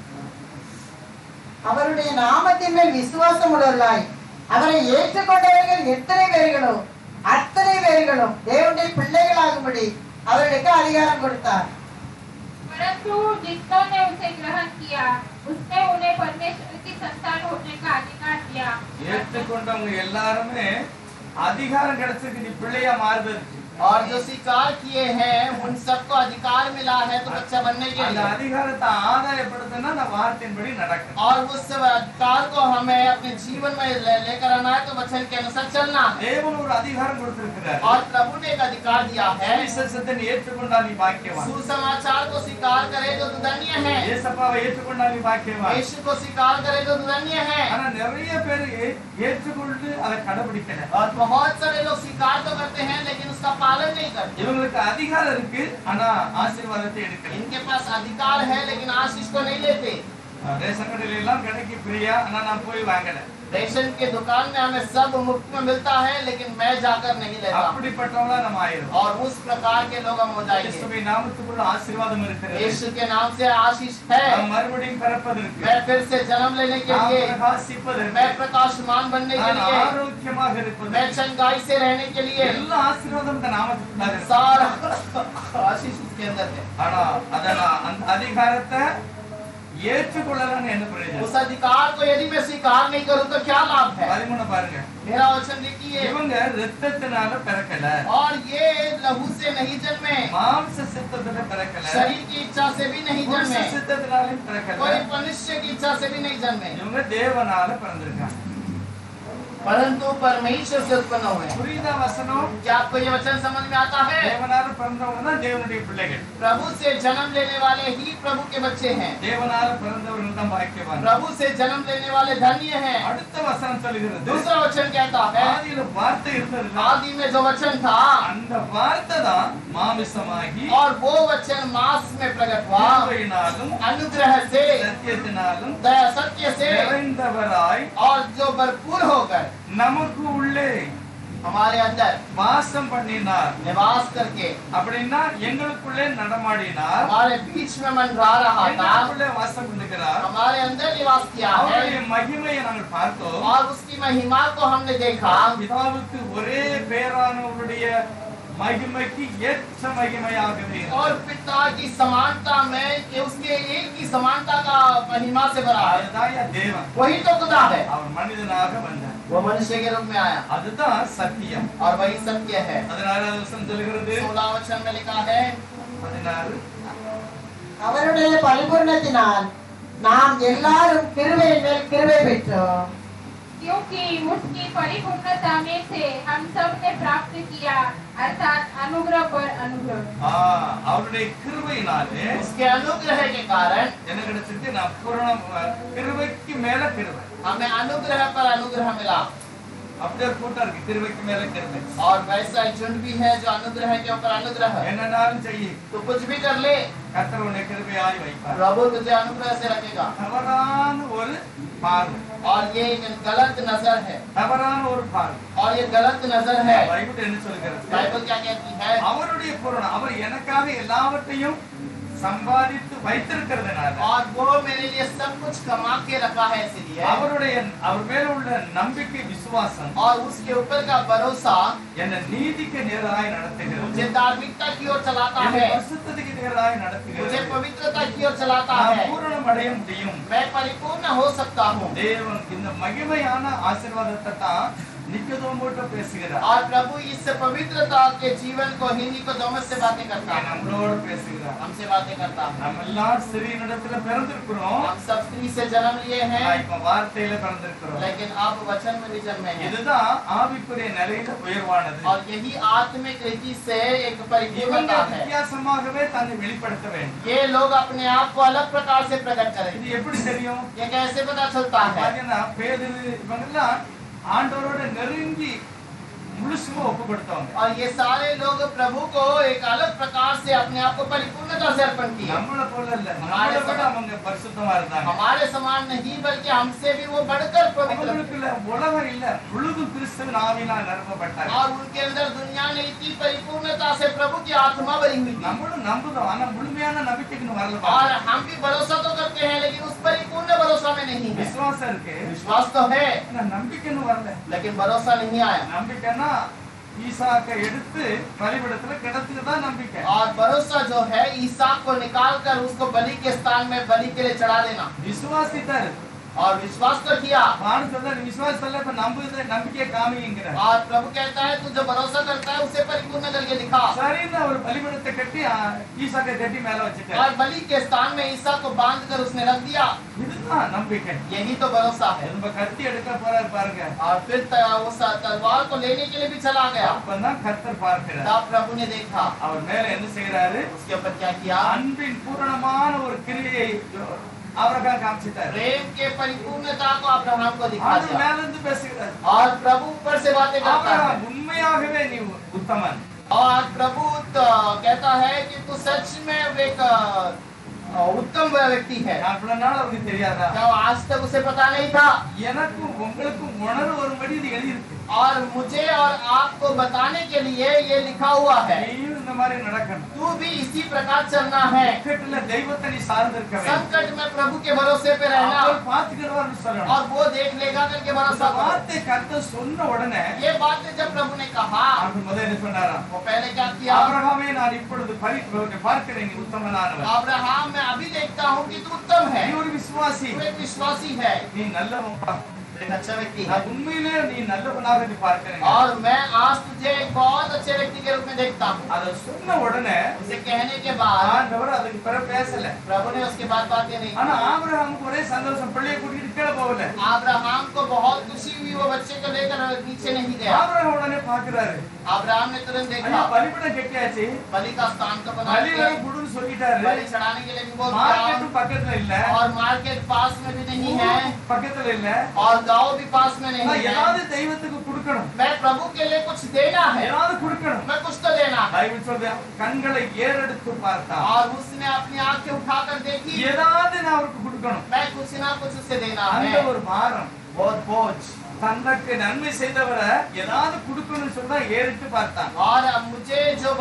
அவருடைய நாமத்தின் மேல் விசுவாசம் உள்ளவர்களாய் அவரை ஏற்றுக்கொண்டவர்கள் எத்தனை பேர்களோ அத்தனை பேர்களும் தேவனுடைய பிள்ளைகளாகும்படி அவர்களுக்கு அதிகாரம் கொடுத்தார். परंतु जिसनों ने उसे ग्रहण किया उसने उन्हें परमेश्वर की संतान होने का अधिकार दिया। ஏற்றுக்கொண்டவங்க எல்லாருமே அதிகாரம் கிடைச்சிருக்கு நீ பிள்ளையா மாறுவதற்கு. और जो स्वीकार किए हैं उन सबको अधिकार मिला है तो बच्चा बनने के அந்த लिए। அதிகாரத்தை ஆதாயப்படுத்தினா அந்த வார்த்தையின்படி நடக்கும். और उस अधिकार को हमें अपने जीवन में लेकर आना है तो वचन के अनुसार चलना है। தேவன் ஒரு அதிகாரம் கொடுத்திருக்கிறார். और प्रभु ने एक अधिकार दिया है, சுவிசேஷத்தை நீ ஏற்றுக்கொண்டால் நீ பாக்கியவான். सुसमाचार को स्वीकार करे तो तू धन्य है, இயேசுவை ஏற்றுக்கொண்டால் நீ பாக்கியவான். यीशु को स्वीकार करे तो तू धन्य है। ஆனா நிறைய பேர் ஏற்றுக்கொண்டு அதை கடைபிடிக்கல. और बहुत सारे लोग स्वीकार तो करते हैं लेकिन उसका पालन नहीं करते। இவங்களுக்கு அதிகாரம் இருக்கு ஆனா ஆசீர்வாதத்தை எடுக்கல. इनके पास अधिकार है लेकिन आशीष को नहीं लेते। ரேஷன் கடையில எல்லாம் கடைக்கு ஃப்ரீயா ஆனா நான் போய் வாங்கல. रेशन के दुकान में हमें सब मुफ्त में मिलता है लेकिन मैं जाकर नहीं लेता। அப்படிப்பட்டவங்களா நம்ம ஆயிரும். और उस प्रकार के लोग हम हो जाएंगे। இயேசுவின் நாமத்துக்குள்ள ஆசீர்வாதம் இருக்கிறது. यीशु के नाम से आशीष है। நாம் மறுபடியும் பிறப்பதற்கு, मैं फिर से जन्म लेने के நாம் लिए, பிரகாசிப்பதற்கு, मैं प्रकाशमान बनने के நான் लिए, ஆரோக்கியமாக मैं இருப்பதற்கு, चंगाई से रहने के लिए, எல்லா ஆசீர்வாதம் இந்த நாமத்துக்குள்ள இருக்கு. सारा आशीष उसके अंदर है। ஆனா அந்த அதிகாரத்தை ஏற்றுக்கொள்ளலாம்னு என்ன பிரயோஜனம்? उस अधिकार को यदि मैं स्वीकार नहीं करूं तो क्या लाभ है? 13 பாருங்க. मेरा वचन देखिए, இவங்க இரத்தத்தினால பிறக்கல, और ये लहू से नहीं जन्मे, மாம்ச சித்தத்தினால பிறக்கல, शरीर की इच्छा से भी नहीं புருஷ जन्मे, சித்தத்தினாலும் பிறக்கல. कोई मनुष्य की इच्छा से भी नहीं जन्मे, இவங்க தேவனால பிறந்திருக்காங்க. परंतु परमेश्वर से उत्पन्न हुए। புரியுதா வசனம்? क्या आपको ये वचन समझ में आता है? தேவனால பிறந்தவங்க தான் தேவனுடைய பிள்ளைகள். प्रभु से जन्म लेने वाले ही प्रभु के बच्चे हैं। தேவனால பிறந்தவர்கள் தான் பாக்கியவான். प्रभु से जन्म लेने वाले धन्य हैं। அடுத்த வசனம் சொல்கிறது, दूसरा वचन कहता है, ஆதியில வார்த்தை இருந்தது, आदि में जो वचन था அந்த வார்த்தை தான் மாமிசமாகி और वो वचन मांस में प्रकट हुआ, கிருபையினாலும் अनुग्रह से, சத்தியத்தினாலும் दया सत्य से, நிறைந்தவராய் और जो भरपूर होकर நமக்கு உள்ளே हमारे अंदर வாசம் பண்ணினார். निवास करके அப்படின்னா எங்களுக்குள்ளே நடமாடினார், हमारे बीच में मंडरा रहा था, எங்களுக்குள்ளே வாசம் பண்ணுகிறார். हमारे अंदर निवास किया அவருடைய है மகிமையை நாங்கள் பார்த்தோம். और उसकी महिमा को हमने देखा। பிதாவுக்கு ஒரே பேரானவருடைய மகிமைக்கு ஏற்ற மகிமையாகவே और पिता की समानता में कि उसके एक की समानता का महिमा से भरा है। அதுதான் தேவன். वही तो खुदा है। அவர் மனிதனாக வந்தார். वो मनुष्य के रूप में आया அதுதான் சத்தியம். और वही सत्य है। 16வது வசனம் சொல்கிறது, 16 वचन में लिखा है, 16 அவருடைய பரிபூர்ணத்தினால் நாம் எல்லாரும் கிருபையின் மேல் கிருபை பெற்றோம். क्योंकि उसकी परिपूर्णता में से हम सब ने प्राप्त किया, अर्थात अनुग्रह पर अनुग्रह। அவருடைய கிருபையினாலே उसके अनुग्रह के कारण என்ன கிடைச்சிருக்கு? நான் பூரண கிருபைக்கு மேல கிருபை. हमें अनुग्रह पर अनुग्रह मिला। அப்படியே ஒரு கூட்டம் இருக்கு, கிருபைக்கு மேல கிருபை. और वैसा एक झुंड भी है जो अनुग्रह के ऊपर अनुग्रह है। என்னன்னாலும் செய்யி, तो कुछ भी कर ले, கர்த்தர் உன்னை கிருபையாய் வைப்பார். प्रभु तुझे अनुग्रह से रखेगा। தவறான ஒரு பார்வை, और ये एक गलत नजर है, தவறான ஒரு பார்வை. और ये गलत नजर है। பைபிள் என்ன சொல்கிறது? बाइबल क्या कहती है? அவருடைய பூரணம், அவர் எனக்காக எல்லாவற்றையும் சம்பாதித்து வைத்திருக்கிறதுனால, और वो मेरे लिए सब कुछ कमा के रखा है, इसलिए அவர் மேல உள்ள நம்பிக்கை விசுவாசம் और उसके ऊपर का भरोसा என்ன நீதிக்கு நேராய் நடத்துகிறது, मुझे धार्मिकता की ओर चलाता என்னை है, பரிசுத்தத்துக்கு நேராய் मुझे நடத்துகிறது. पवित्रता की ओर चलाता நான் है। பூரணம் அடைய முடியும். मैं परिपूर्ण हो सकता हूँ। தேவன் இந்த மகிமையான ஆசீர்வாதத்தை தான் நிக்கதோமோட்ட பேசுகிறார். और प्रभु इस पवित्रता के जीवन को ही निकोदेमुस से बातें करता है, நம்மளோட பேசுகிறார். हमसे बातें करता है। நம்ம எல்லாம் ஸ்திரீனிடத்துல பிறந்திருக்கிறோம், हम सब स्त्री से जन्म लिए हैं, இப்ப வார்த்தையில பிறந்திருக்கிறோம். लेकिन आप वचन में भी जन्मे हैं। இதுதான் ஆவிக்குரிய நிலையில உயர்வானது. और यही आत्मिक रीति से एक இவங்க परिपूर्णता है। வித்தியாசமாகவே தன்னை வெளிப்படுத்த வேண்டும். ये लोग अपने आप को अलग प्रकार से प्रकट இது करेंगे। எப்படி தெரியும்? ये कैसे पता चलता है? பாத்தீங்கன்னா பேதுரு இவங்கெல்லாம் ஆண்டவரோட நெருங்கி முழுசுமா ஒப்பு கொடுத்தவங்க. और ये सारे लोग प्रभु को एक अलग प्रकार से अपने आप को परिपूर्णता से अर्पण किए। நம்மள போல இல்ல, நம்மள விட அவங்க பரிசுத்தமா இருந்தாங்க. हमारे समान नहीं बल्कि हमसे भी वो बढ़कर पवित्र थे। அவங்களுக்கு இல்ல உலகம் இல்ல, முழுதும் கிறிஸ்துவின் ஆவியினால் நிரப்பப்பட்டாங்க. और उनके अंदर दुनिया ने इतनी परिपूर्णता से प्रभु की आत्मा भरी हुई थी। நம்மளும் நம்புறோம், ஆனா முழுமையான நம்பிக்கைக்கு வரல. और हम भी भरोसा तो करते हैं लेकिन उस परिपूर्ण भरोसा में नहीं है। விசுவாசம் இருக்கு, विश्वास तो है ஆனா நம்பிக்கைன்னு வரல. लेकिन भरोसा नहीं आया। நம்பிக்கைன்னா ஈசாக்கை எடுத்து பலிபீடத்துல கிடத்துதான் நம்பிக்கை. और भरोसा जो है ईसाक को निकाल कर उसको बलि के स्थान में बलि के लिए चढ़ा देना। விசுவாசித்தார், और विश्वास तो किया। வான்னு சொல்ல விசுவாசம் சொல்ல இப்ப நம்பிக்கை காமிங்கிறார். और प्रभु कहता है तू जो भरोसा करता है उसे परिपूर्ण करके दिखा। சரின்னு ஒரு பலிபீடத்தை கட்டி ஈசாக்கை கட்டி மேல வச்சிட்டார். और बलि के स्थान में ईसा को बांधकर उसने रख दिया। இதுதான் நம்பிக்கை. यही तो भरोसा है। நம்ம கத்தி எடுக்க போறாரு பாருங்க. और फिर उस तलवार को लेने के लिए भी चला गया। அப்பதான் கர்த்தர் பார்க்கிறார். तब प्रभु ने देखा। அவர் மேல என்ன செய்யறாரு? उसके ऊपर क्या किया? அன்பின் பூரணமான ஒரு கிரியை ஆபிரகாம் காமிச்சிட்டார். प्रेम के परिपूर्णता को अब्राहम को दिखा அது दिया। மேல இருந்து பேசுகிறார். और प्रभु ऊपर से बातें करता है। ஆபிரகாம் உண்மையாகவே நீ உத்தமன். और प्रभु कहता है कि तू सच में एक उत्तम व्यक्ति है। நான் இவ்வளவு நாள் அவருக்கு தெரியாதா? क्या आज तक उसे पता नहीं था? எனக்கும் உங்களுக்கும் உணர்வு வரும்படி இது எழுதியிருக்கு. और मुझे और आपको बताने के लिए ये लिखा हुआ है। நீயும் இந்த மாதிரி நடக்கணும். तू भी इसी प्रकार चलना है। இக்கட்டுல தெய்வத்தை நீ சார்ந்து இருக்க வேண்டும். संकट में प्रभु के भरोसे पे रहना। அவர் பாத்துக்கிறவார்னு சொல்லணும். और वो देख लेगा करके இந்த भरोसा करो। வார்த்தை கர்த்தர் சொன்ன உடனே ये बातें जब प्रभु ने कहा அவர் முதல்ல என்ன சொன்னாராம்? वो पहले क्या किया? ஆபிரகாமே நான் இப்பொழுது பார்க்கிறேன் நீ உத்தமனானவர். अब्राहम मैं अभी देखता हूँ कि तू उत्तम है। நீ ஒரு விசுவாசி. तू एक विश्वासी है। நீ நல்லவன். एक अच्छा व्यक्ति है। நான் உண்மையிலே நீ நல்லவனாக நீ பார்க்கிறேன். और मैं आज तुझे एक बहुत अच्छे व्यक्ति के रूप में देखता हूँ। அத சொன்ன உடனே उसे कहने के बाद ஆண்டவர் அதுக்கு பிறகு பேசல. प्रभु ने उसके बाद बातें नहीं ஆனா की। ஆபிரகாமுக்கு ஒரே சந்தோஷம். பிள்ளையை கூட்டிட்டு கீழே போகல. अब्राहम को बहुत खुशी हुई। वो बच्चे को लेकर नीचे नहीं गया। ஆபிரகாம் உடனே பாக்குறாரு. अब्राहम ने तुरंत ஐயா देखा பலிபீடம் கட்டியாச்சு. बलि का स्थान तो बना பலி दिया। வரை குடுன்னு சொல்லிட்டாரு. बलि चढ़ाने के लिए भी बोल दिया। மார்க்கெட்டும் பக்கத்துல இல்ல. और मार्केट पास में भी नहीं है। பக்கத்துல இல்ல. और गांव भी पास में नहीं நான் है। ஏதாவது தெய்வத்துக்கு கொடுக்கணும். मैं प्रभु के लिए कुछ देना है। ஏதாவது கொடுக்கணும். मैं कुछ तो देना है। பைபிள் சொல்லுது கண்களை ஏறெடுத்து பார்த்தான். और उसने अपनी आंखें उठाकर देखी। ஏதாவது நான் அவருக்கு கொடுக்கணும். मैं कुछ ना कुछ उसे देना அந்த है। ஒரு பாரம். बहुत बोझ। தனக்கு நன்மை செய்தவரை ஏதாவது கொடுக்கணும்னு சொன்னா ஏறிட்டு பார்த்தான். और मुझे जो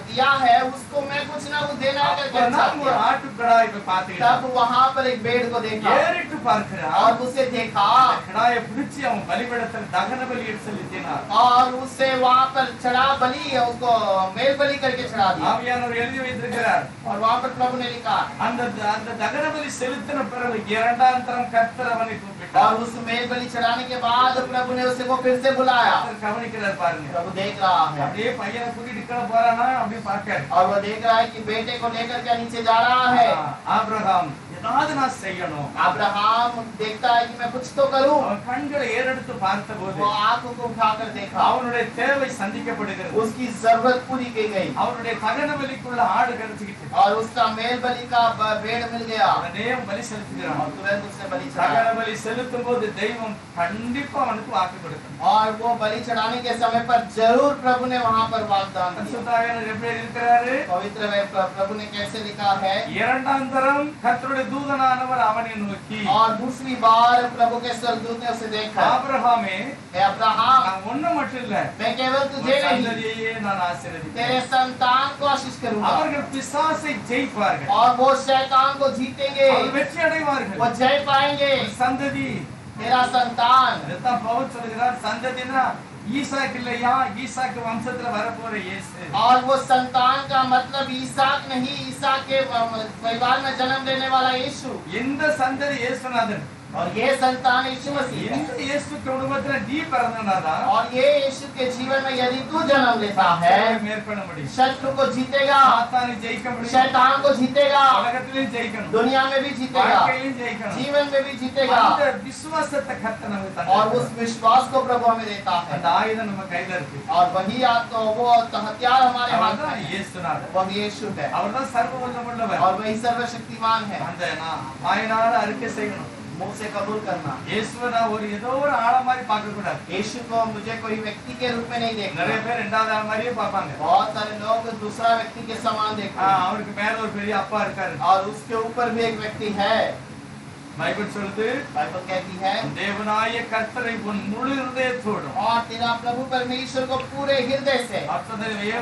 दिया है उसको मैं कुछ ना कुछ देना है करके अच्छा அப்பதான் ஒரு किया। ஆட்டுக்கடாய் இப்ப பாத்துக்கிட்டான். तब वहां पर एक भेड़ को देखा ஏறிட்டு பார்க்கிறான். और उसे देखा கடாயை பிடிச்சி அவன் பலிபீடத்தில் தகன பலி செலுத்தினார். और उससे वहां पर चढ़ा बलि उसको मेल बलि करके चढ़ा दिया। ஆவியானவர் எழுதி வைத்திருக்கிறார். और वहां पर प्रभु ने लिखा அந்த தகன பலி செலுத்தின பிறகு இரண்டாம் தரம் கர்த்தர் அவனை கூப்பிட்டார். और उस मेल बलि चढ़ाने के बाद प्रभु ने उसे वो फिर से बुलाया। கர்த்தர் கவனிக்கிறார் பாருங்க. प्रभु देख रहा है அப்படியே பையனை கூட்டிட்டு கீழே போறானா அப்படியே பார்க்காரு. और वो देख रहा है कि बेटे को लेकर क्या नीचे जा रहा है। ஆபிரகாம் ஏதாவது நான் செய்யணும். अब्राहम देखता है कि मैं कुछ तो करूं। அவன் கண்களை ஏறெடுத்து பார்த்தபோது वो आंखों को उठाकर देखा। அவனுடைய தேவை சந்திக்கப்படுகிறது. उसकी जरूरत पूरी की गई। அவனுடைய தகன பலிக்குள்ள ஆடு கிடைச்சிக்கிட்டு और उसका मेल बलि का भेड़ मिल गया। அவனே பலி செலுத்துகிறான். और तुरंत उसने बलि தகன चढ़ाया। பலி செலுத்தும் போது தெய்வம் கண்டிப்பா அவனுக்கு வாக்கு கொடுக்கும். और वो बलि चढ़ाने के समय पर जरूर प्रभु ने वहां पर वाग्दान दिया। பரிசுத்தாவியானவர் எப்படி இருக்கிறாரு? पवित्र में प्रभु ने कैसे लिखा है। இரண்டாம் தரம் கர்த்தருடைய தூதனானவர் அவனை நோக்கி और दूसरी बार प्रभु के स्वर्गदूत ने उसे देखा। ஆபிரகாமே हे अब्राहम நான் ஒண்ணு மட்டும் இல்ல मैं केवल உன் तुझे नहीं சந்ததியையே நான் ஆசீர்வதிப்பேன். तेरे संतान को आशीष करूंगा। அவர்கள் பிசாசை ஜெயிப்பார்கள். और वो शैतान को जीतेंगे। அவர்கள் வெற்றி அடைவார்கள். वो जय पाएंगे। உன் சந்ததி तेरा संतान। அதைத்தான் பவுல் சொல்கிறார். சந்ததினா ஈசாக்கு இல்லையா? ஈசாக்கு வம்சத்துல வரப்போற இயேசு. और वो संतान का मतलब ईसाक नहीं, ईसाक के परिवार में जन्म लेने वाला यीशु। எந்த சந்ததி இயேசுநாதன்? और ये संतान यीशु मसीह है। எந்த இயேசு குடும்பத்துல நீ பிறந்தனாதான் और ये यीशु के जीवन में यदि तू जन्म लेता है மேற்கொள்ள முடியும். शत्रु को जीतेगा, சாத்தானை ஜெயிக்க முடியும். शैतान को जीतेगा, உலகத்திலும் ஜெயிக்கணும். दुनिया में भी जीतेगा, வாழ்க்கையிலும் ஜெயிக்கணும். जीवन में भी जीतेगा। அந்த விசுவாசத்தை கர்த்தர் நமக்கு और தந்தார். उस विश्वास को प्रभु हमें देता है। அந்த ஆயுதம் நம்ம கையில இருக்கு. और वही तो वो हथियार हमारे हाथ में அவர்தான் है। இயேசுநாதர். वही यीशु है। அவர்தான் சர்வ வல்லமையுள்ளவர். और वही सर्वशक्तिमान है। அந்த நான் வாயினால அறிக்கை செய்யணும். मुंह से कबूल करना। இயேசுவை நான் ஒரு ஏதோ ஒரு ஆள மாதிரி பார்க்க கூடாது. यीशु को मुझे कोई व्यक्ति के रूप में नहीं देखना। நிறைய பேர் ரெண்டாவது ஆள் மாதிரியே பார்ப்பாங்க. बहुत सारे लोग दूसरा व्यक्ति के समान देखते हैं। அவருக்கு மேல ஒரு பெரிய அப்பா இருக்காரு. और उसके ऊपर भी एक व्यक्ति है। பைபிள் சொல்லுது बाइबल कहती है தேவனாய கர்த்தரை உன் முழு இதயத்தோடும் और तेरा प्रभु परमेश्वर को पूरे हृदय से।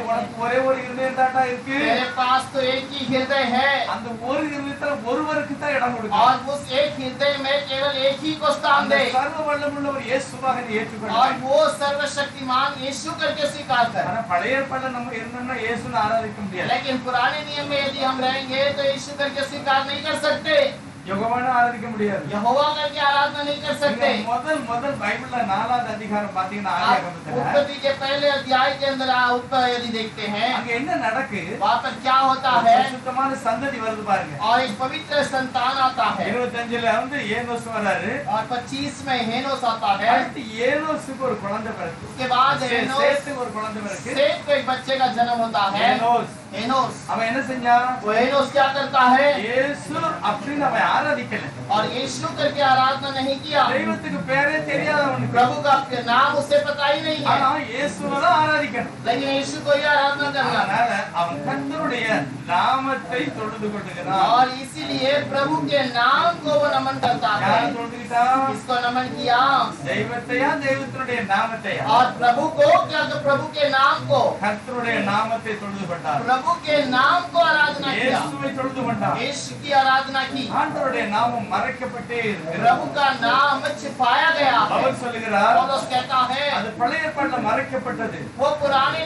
உனக்கு ஒரே ஒரு இருதயம் தாண்டா இருக்கு. तेरे पास तो एक ही हृदय है। அந்த ஒரு இருதயத்துல ஒருவருக்கு தான் இடம் கொடுக்கணும். और उस एक हृदय में केवल एक ही को स्थान அந்த दे। சர்வ வல்லமையுள்ளவர் இயேசுவாக நீ ஏற்றுக்கொள்ள और வேண்டும். वो सर्वशक्तिमान यीशु करके स्वीकार कर। ஆனா பழைய ஏற்பாடுல நம்ம இருந்தோம்னா இயேசுவை ஆராதிக்க முடியாது. लेकिन पुराने नियम में यदि हम रहेंगे तो यीशु करके स्वीकार नहीं कर सकते। யெகோவாவை ஆராதிக்க முடியாது. यहोवा करके आराधना नहीं कर सकते। முதல் பைபிள்ல 4வது அதிகாரம் பாத்தீங்கன்னா ஆதியாகமத்துல उत्पत्ति के पहले अध्याय के अंदर यदि देखते हैं அங்க என்ன நடக்கு, वहाँ पर क्या होता है சுத்தமான சந்ததி வருது பாருங்க. और एक पवित्र संतान आता है 25ல வந்து ஏனோஸ் வராரு. और 25 में हेनोस आता है। அடுத்து ஏனோஸுக்கு ஒரு குழந்தை பிறகு, उसके बाद சேத்துக்கு ஒரு குழந்தை பிறகு. सेत को एक बच्चे का जन्म होता है। हेनोस அவன் என்ன செஞ்சான், वो हेनोस क्या करता है இயேசு அப்படின்னு அவன் ஆராதிக்கல. और यीशु करके आराधना नहीं किया। தெய்வத்துக்கு பேரே தெரியாத அவனுக்கு, प्रभु का नाम उसे पता ही नहीं है, ஆனா இயேசுவை தான் ஆராதிக்கணும். लेकिन यीशु को ही आराधना करना। அதனால அவன் கர்த்தருடைய நாமத்தை தொழுது கொள்கிறான். और इसीलिए प्रभु के नाम को वो नमन करता है। யாரை தொழுதுகிட்டான், इसको नमन किया தெய்வத்தையா தெய்வத்தினுடைய நாமத்தையா, और प्रभु को क्या, तो प्रभु के नाम को, கர்த்தருடைய நாமத்தை தொழுது கொண்டார். प्रभु के नाम को आराधना किया, இயேசுவை தொழுது கொண்டார். यीशु की आराधना की। ஆண்டவருடைய நாமம் மறைக்கப்பட்டே இருக்கிறது. प्रभु का नाम छिपाया गया है। அவர் சொல்லுகிறார், पौलुस कहता है அது பழைய ஏற்பாட்டுல மறைக்கப்பட்டது, वो पुराने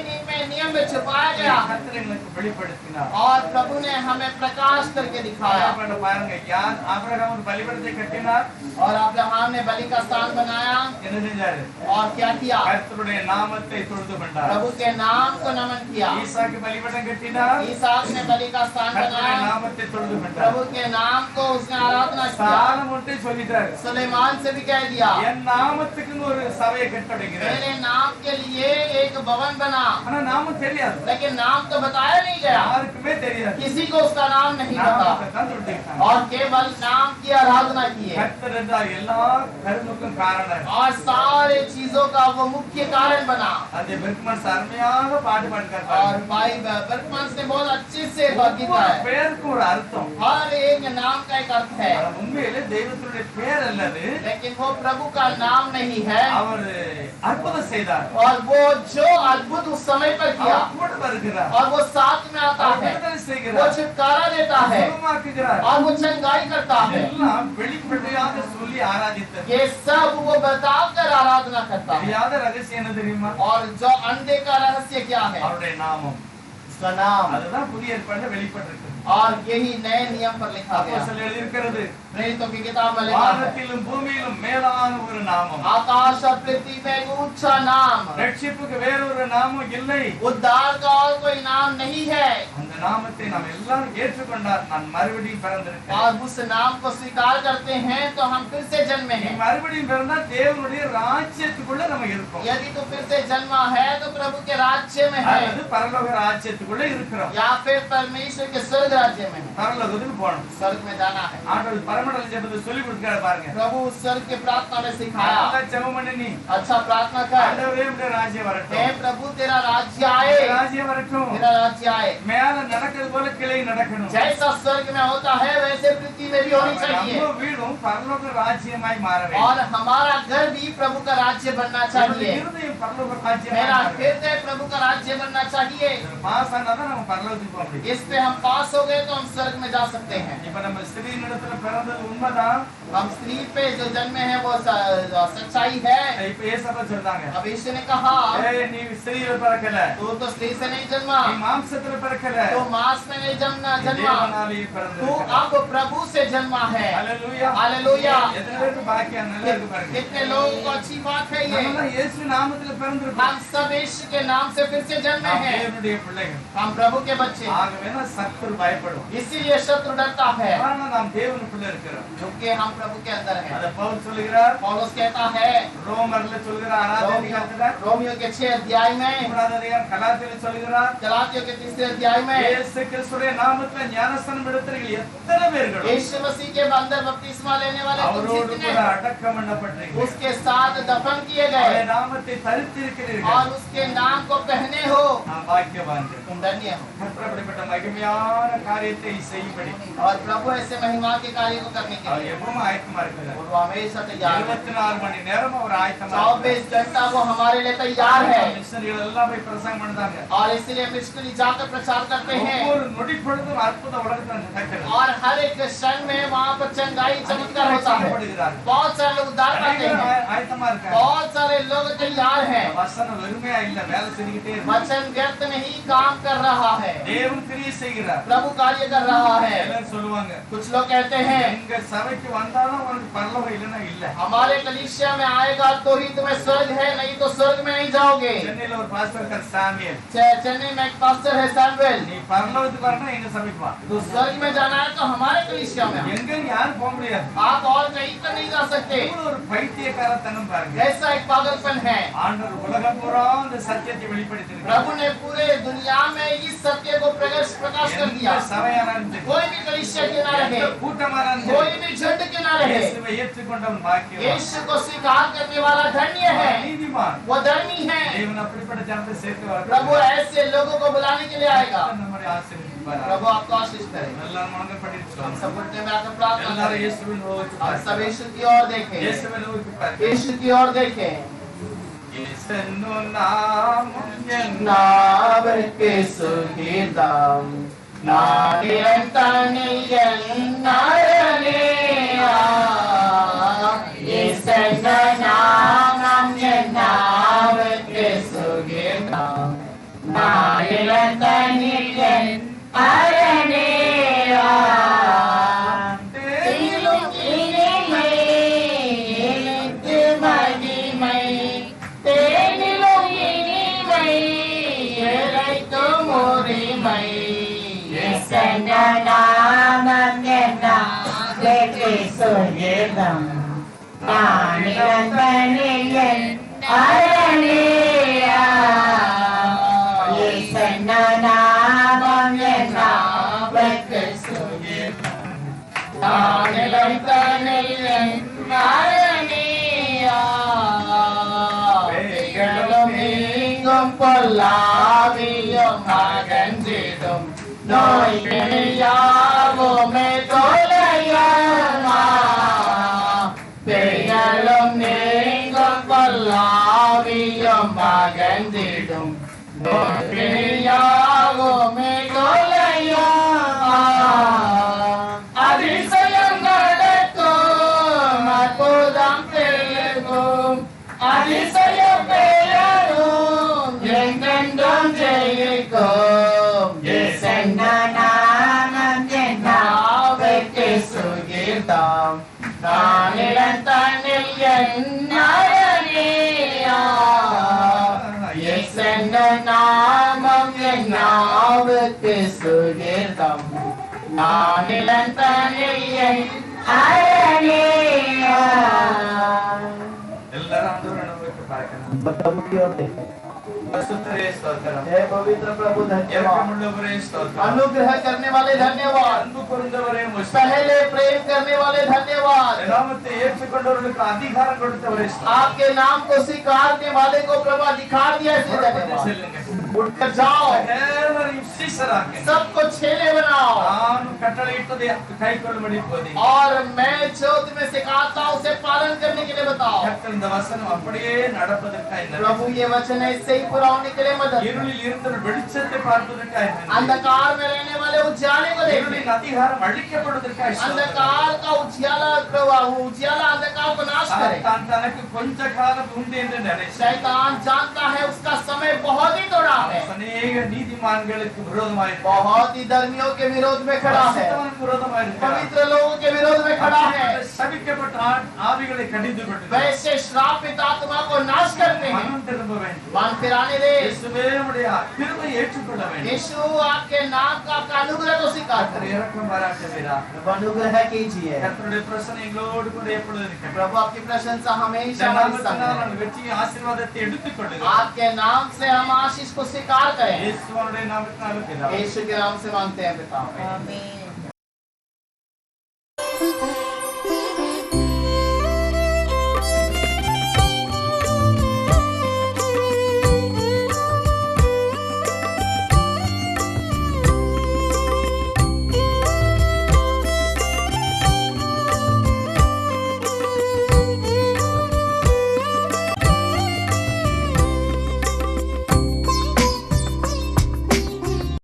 नियम में छिपाया गया है கர்த்தர் எங்களுக்கு வெளிப்படுத்தினார். और प्रभु ने हमें प्रकाश करके दिखाया। பழைய பாருங்க, யார் ஆபிரகாம் ஒரு பலிபீடத்தை கட்டினார், और अब्राहम ने बलि का स्थान बनाया என்ன செஞ்சாரு, और क्या किया, கர்த்தருடைய நாமத்தை தொழுது கொண்டார். प्रभु के नाम को नमन किया। ஈசாக்கு பலிபீடம் கட்டினார், ईसाक ने बलि का स्थान கர்த்தருடைய बनाया, நாமத்தை தொழுது கொண்டார். प्रभु के नाम को उसने आराधना किया। சாலமோன்ட்டே சொல்லிட்டாரு, सुलेमान से भी कह दिया, என் நாமத்துக்குன்னு ஒரு சபையை கட்டடைகிறேன். मेरे नाम के लिए एक भवन बना, ஆனா நாமம் தெரியாது, लेकिन नाम तो बताया नहीं गया, யாருக்குமே தெரியாது. किसी को उसका नाम नहीं நாமத்தை पता தான் தொழுதுக்கிட்டாங்க. और केवल नाम की आराधना की है। கர்த்தர் என்றால் எல்லா கருமுக்கும் காரணம். और सारे चीजों का वो मुख्य कारण बना। அந்த பெர்க்மன்ஸ் அருமையாக பாட்டு பாடுகிறார். और भाई बर्कमन ने बहुत अच्छे से गीत ஒவ்வொரு गाया। பெயருக்கும் ஒரு அர்த்தம். हर एक नाम का एक अर्थ है, ஆனா உண்மையிலே தெய்வத்தினுடைய பெயர் அல்லது, लेकिन वो प्रभु का नाम नहीं है। அவர் அற்புதம் செய்தார், और वो जो अद्भुत उस समय पर किया அவர் கூட வருகிறார், और वो साथ में आता அவர் है, விடுதலை वो செய்கிறார், छुटकारा देता है சுகமாக்குகிறார். और वो चंगाई करता है। எல்லாம் வெளிப்படையாக சொல்லி ஆராதித்தது. ये सब वो बताव कर आराधना करता है। தெரியாத ரகசியம் என்ன தெரியுமா, और जो अनदेखा रहस्य क्या है, அவருடைய நாமம். उसका नाम। அதுதான் புதிய ஏற்பாடுல வெளிப்பட்டிருக்கு. और यही नए नियम पर लिखा गया। அப்போஸ்தலர் எழுதியிருக்கிறது, प्रेरितों की किताब में लिखा है, வானத்திலும் பூமியிலும் மேலான ஒரு நாமம், आकाश और पृथ्वी में एक ऊंचा नाम, ரட்சிப்புக்கு வேறொரு நாமம் இல்லை. उद्धार का और कोई नाम नहीं है। அந்த நாமத்தை நாம் எல்லாரும் ஏற்றுக்கொண்டார். நான் மறுபடியும் பிறந்திருக்கேன். और उस नाम को स्वीकार करते हैं तो हम फिर से जन्मे நீ हैं। மறுபடியும் பிறந்தா தேவனுடைய ராஜ்யத்துக்குள்ள நம்ம இருப்போம். यदि तू फिर से जन्मा है तो प्रभु के राज्य में है, அல்லது பரலோக ராஜ்யத்துக்குள்ள இருக்கிறோம். या फिर परमेश्वर के स्वर्ग राज्य में है। பரலோகத்துக்கு போகணும். स्वर्ग में जाना है। ஆண்டவர் பரமண்டல ஜெபத்தை சொல்லி கொடுக்கிறார் பாருங்க. प्रभु उस स्वर्ग के प्रार्थना में सिखाया। நல்லா ஜெபம் பண்ணு நீ. अच्छा प्रार्थना कर, ஆண்டவரே உம்முடைய ராஜ்யம் हे வரட்டும், प्रभु तेरा राज्य आए, உம்முடைய ராஜ்யம் வரட்டும். तेरा राज्य आए। மேல நடக்கிறது போல கீழே நடக்கணும். जैसा स्वर्ग में होता है वैसे पृथ्वी में भी होनी चाहिए। நம்ம வீடும் பரலோக ராஜ்யமாய் மாற வேண்டும். और हमारा घर भी प्रभु का राज्य बनना நம்முடைய चाहिए। இருதயம் பரலோக ராஜ்யமாய் मेरा மாற வேண்டும். हृदय प्रभु का राज्य बनना चाहिए। பாஸ் ஆனாதான் நம்ம பரலோகத்துக்கு போக முடியும். इस पे हम पास हो गए तो हम स्वर्ग में जा सकते हैं। இப்ப நம்ம ஸ்திரீனிடத்துல பிறந்தது உண்மைதான். हम स्त्री पे जो जन्मे हैं वो सच्चाई है। இப்ப ஏசப்பா சொல்றாங்க, अब यीशु ने कहा ஏய் நீ ஸ்திரீயில பிறக்கல, तू तो स्त्री से नहीं जन्मा, நீ மாம்சத்துல பிறக்கல, तो मांस में नहीं जन्मा, தேவனாலேயே तू பிறந்திருக்கிறாய். अब प्रभु से जन्मा है। ஹalleluya. हालेलुया। எத்தனை பேருக்கு பாக்கியம் நல்லா இருக்கு பாருங்க. कितने लोगों को अच्छी बात है ये। நம்ம இயேசு நாமத்துல பிறந்திருக்கோம். हम सब यीशु के नाम से फिर से जन्मे நாம் हैं। தேவனுடைய பிள்ளைகள். हम प्रभु के बच्चे, ஆகவே தான் சத்துரு பயப்படும். इसीलिए शत्रु डरता है, ஆனா நாம் தேவனுக்குள்ள இருக்கிறோம். क्योंकि हम प्रभु के अंदर हैं। அத பவுல் சொல்கிறார், पौलुस कहता है ரோமர்ல சொல்கிறார், ஆறாவது அதிகாரத்துல, रोमियो के 6 अध्याय में, மூணாவது அதிகாரம் கலாத்தியல சொல்கிறார், गलातियों के 3 अध्याय में, இயேசு கிறிஸ்துவின் நாமத்துல ஞானஸ்நானம் எடுத்தவர்கள் எத்தனை பேர்கள் यीशु मसीह के अंदर बपतिस्मा लेने वाले तुम அவரோடு जितने கூட அடக்கம் பண்ணப்பட்டீர்கள். उसके साथ दफन किए அவருடைய गए நாமத்தை தரித்திருக்கிறீர்கள். और उसके नाम को पहने हो, நாம் பாக்கியவான்கள். तुम धन्य हो। கர்த்தர் அப்படிப்பட்ட மகிமையான காரியத்தை செய்யும்படி और प्रभु ऐसे महिमा के कार्य को करने के அவர் लिए எப்பவும் ஆயத்தமா இருக்கிறார். वो हमेशा तैयार है। 24 மணி நேரம் அவர் ஆயத்தமா 24 घंटा वो हमारे लिए तैयार है। மிஷனரிகள் எல்லாம் போய் பிரசங்கம் பண்ணாங்க. और इसलिए मिशनरी जाकर प्रचार करते करते हैं ஒவ்வொரு நொடி பொழுதும் அற்புத உலகத்துல நடக்கிறது. और हर एक क्षण में वहाँ पर चंगाई चमत्कार होता है। बहुत सारे लोग उद्धार पाते हैं, ஆயத்தமா இருக்காங்க. बहुत सारे लोग तैयार हैं। வசனம் வெறுமையா இல்ல, வேலை செஞ்சுக்கிட்டே இருக்கு. वचन व्यर्थ नहीं काम कर रहा है, தேவன் கிரியை செய்கிறார். प्रभु कार्य कर रहा है। எல்லாரும் சொல்லுவாங்க, कुछ लोग कहते हैं எங்க சபைக்கு வந்தாலும் உனக்கு பரலோகம் இல்லைன்னா இல்ல. हमारे कलीसिया में आएगा तो ही तुम्हें स्वर्ग है, नहीं तो स्वर्ग में नहीं जाओगे। சென்னையில ஒரு பாஸ்டர் இருக்கார் சாமுவேல். चेन्नई में एक पास्टर है सैमुएल। நீ பரலோகத்துக்கு வரணும் எங்க சபைக்கு வா. तो स्वर्ग में जाना है तो हमारे कलीसिया में आओ। எங்க யாரும் போக முடியாது. आप और कहीं पर नहीं जा सकते। இவ்வளவு ஒரு பைத்தியக்காரத்தனம் பாருங்க. ऐसा एक पागलपन है। ஆண்டவர் உலகம் பூரா இந்த சத்தியத்தை வெளிப்படுத்தியிருக்கிறார். प्रभु ने पूरे दुनिया में इस सत्य को प्रकाश कर दिया। எந்த சபையானாலும் சரி, कोई भी कलीसिया क्यों ना रहे, எந்த கூட்டமானாலும் कोई சரி, भी झुंड क्यों ना रहे, இயேசுவை ஏற்றுக்கொண்டவன் பாக்கியவான். यीशु को स्वीकार करने वाला धन्य है, நீதிமான். वो धर्मी है। தேவன் அப்படிப்பட்ட ஜனத்தை சேர்த்து प्रभु வர ऐसे लोगों को बुलाने के लिए आएगा। நம்முடைய ஆசீர்வதிப்பார். प्रभु आपको आशीष करे। எல்லாரும் மனதில் படித்து हम சொல்லுங்க. सब घुटने में आकर प्रार्थना எல்லாரும் करें। இயேசுவை நோக்கி हम सब பாருங்க. यीशु की ओर देखें, இயேசுவை நோக்கி பாருங்க. यीशु की ओर देखें। இயேசுவின் நாமம் என் நாவிற்கு சுகீதம் நாடியந்தனியன் நாரனேயா இயேசுவின் நாமம் என் நாவிற்கு சுகீதம் நாடியந்தனியன் அரனேயா தேனிலும் இனிமை எழுத்து மகிமை தேனிலும் இனிமை இறைத்தும் உரிமை இயேசுவின் நாமம் என்ன வெற்றி சுகீதம் நானிரந்தனியன் அரணியா இயேசுவின் நாமம் என்ன வெற்றி சுகீதம் நானிரந்தனியன் அரணியா வேகளும் நீங்கும் பொல்லாவியும் அகன்றிடும் நோய்களையாவுமே தொலையுமா வேகளும் நீங்கும் பொல்லாவியும் அகன்றிடும் நோய்களையாவுமே தொலையுமா அதிசயம் நடக்கும் அற்புதம் பெருகும் அதிசயம் பெயரும் என்றென்றும் ஜெயிக்கும் இயேசுவின் நாமம் என் நாவிற்கு சுகீதம் நானிடத்தனில் என் அரணியா இயேசுவின் நாமம் என் நாவிற்கு சுகீதம் நானிடத்தனில் என் அரணியா எல்லாரும் ஆண்டவரை நோக்கி பார்க்கணும். प्रभु की ओर देखें। பரிசுத்தரே ஸ்தோத்திரம். हे पवित्र प्रभु धन्यवाद। இரக்கமுள்ளவரே ஸ்தோத்திரம். अनुग्रह करने वाले धन्यवाद। அன்பு கூர்ந்தவரே முஸ்தபா. पहले प्रेम करने वाले धन्यवाद। நாமத்தை ஏற்றுக்கொண்டவர்களுக்கு அதிகாரம் கொடுத்தவரே ஸ்தோத்திரம். आपके नाम को स्वीकारने वाले को प्रभु अधिकार दिया इसलिए धन्यवाद। செல்லுங்க. उठकर जाओ, எல்லாரையும் சீஷராக்க. सबको छेले बनाओ நான் கட்டளையிட்டதை கைக்கொள்ளும்படி போதி. और मैं जो तुम्हें सिखाता हूं उसे पालन करने के लिए बताओ। கர்த்தர் இந்த வசனம் அப்படியே நடப்பதற்காக நன்றி. प्रभु ये वचन ऐसे ही पूरा होने के लिए मदद। இருளில் இருந்த வெளிச்சத்தை பார்ப்பதற்காக நன்றி. अंधकार में रहने वाले उजाले को देखने, இருளின் அதிகாரம் அழிக்கப்படுவதற்காக ஸ்தோத்திரம். अंधकार का उजाला उजाला अंधकार को नाश करे। தான் தனக்கு கொஞ்ச காலம் உண்டு என்று நினைச்சார். शैतान जानता है उसका समय बहुत ही थोड़ा है, अनेक நீதிமான்களுக்கு விரோதமாய் बहुत ही धर्मियों के विरोध में खड़ा है, பரிசுத்தவான்களுக்கு விரோதமாய் இருக்கிறார். पवित्र लोगों के विरोध में खड़ा है। சபிக்கப்பட்ட ஆவிகளை கடிந்து கொண்டு वैसे श्रापित आत्मा को नाश करते हैं। மனம் திரும்ப வேண்டும். मन फिराने दे। இயேசுவே உம்முடைய கிருபை ஏற்றுக்கொள்ள வேண்டும். यीशु आपके नाम का आपका अनुग्रह को स्वीकार கர்த்தர் करें। இரக்கம் பாராட்டுவீரா. अनुग्रह कीजिए। கர்த்தருடைய பிரசன்னம் எங்களோடு கூட எப்பொழுதும் இருக்கட்டும். प्रभु आपकी प्रशंसा हमेशा இந்த हमारे நாமத்தினால் संग है। நான் வெற்றியை ஆசீர்வாதத்தை எடுத்துக் கொள்ளுகிறேன். आपके नाम से हम आशीष को स्वीकार करें। இயேசுவினுடைய நாமத்தினாலே பிதாவே. यीशु के नाम से मांगते हैं पिता। ஆமென்.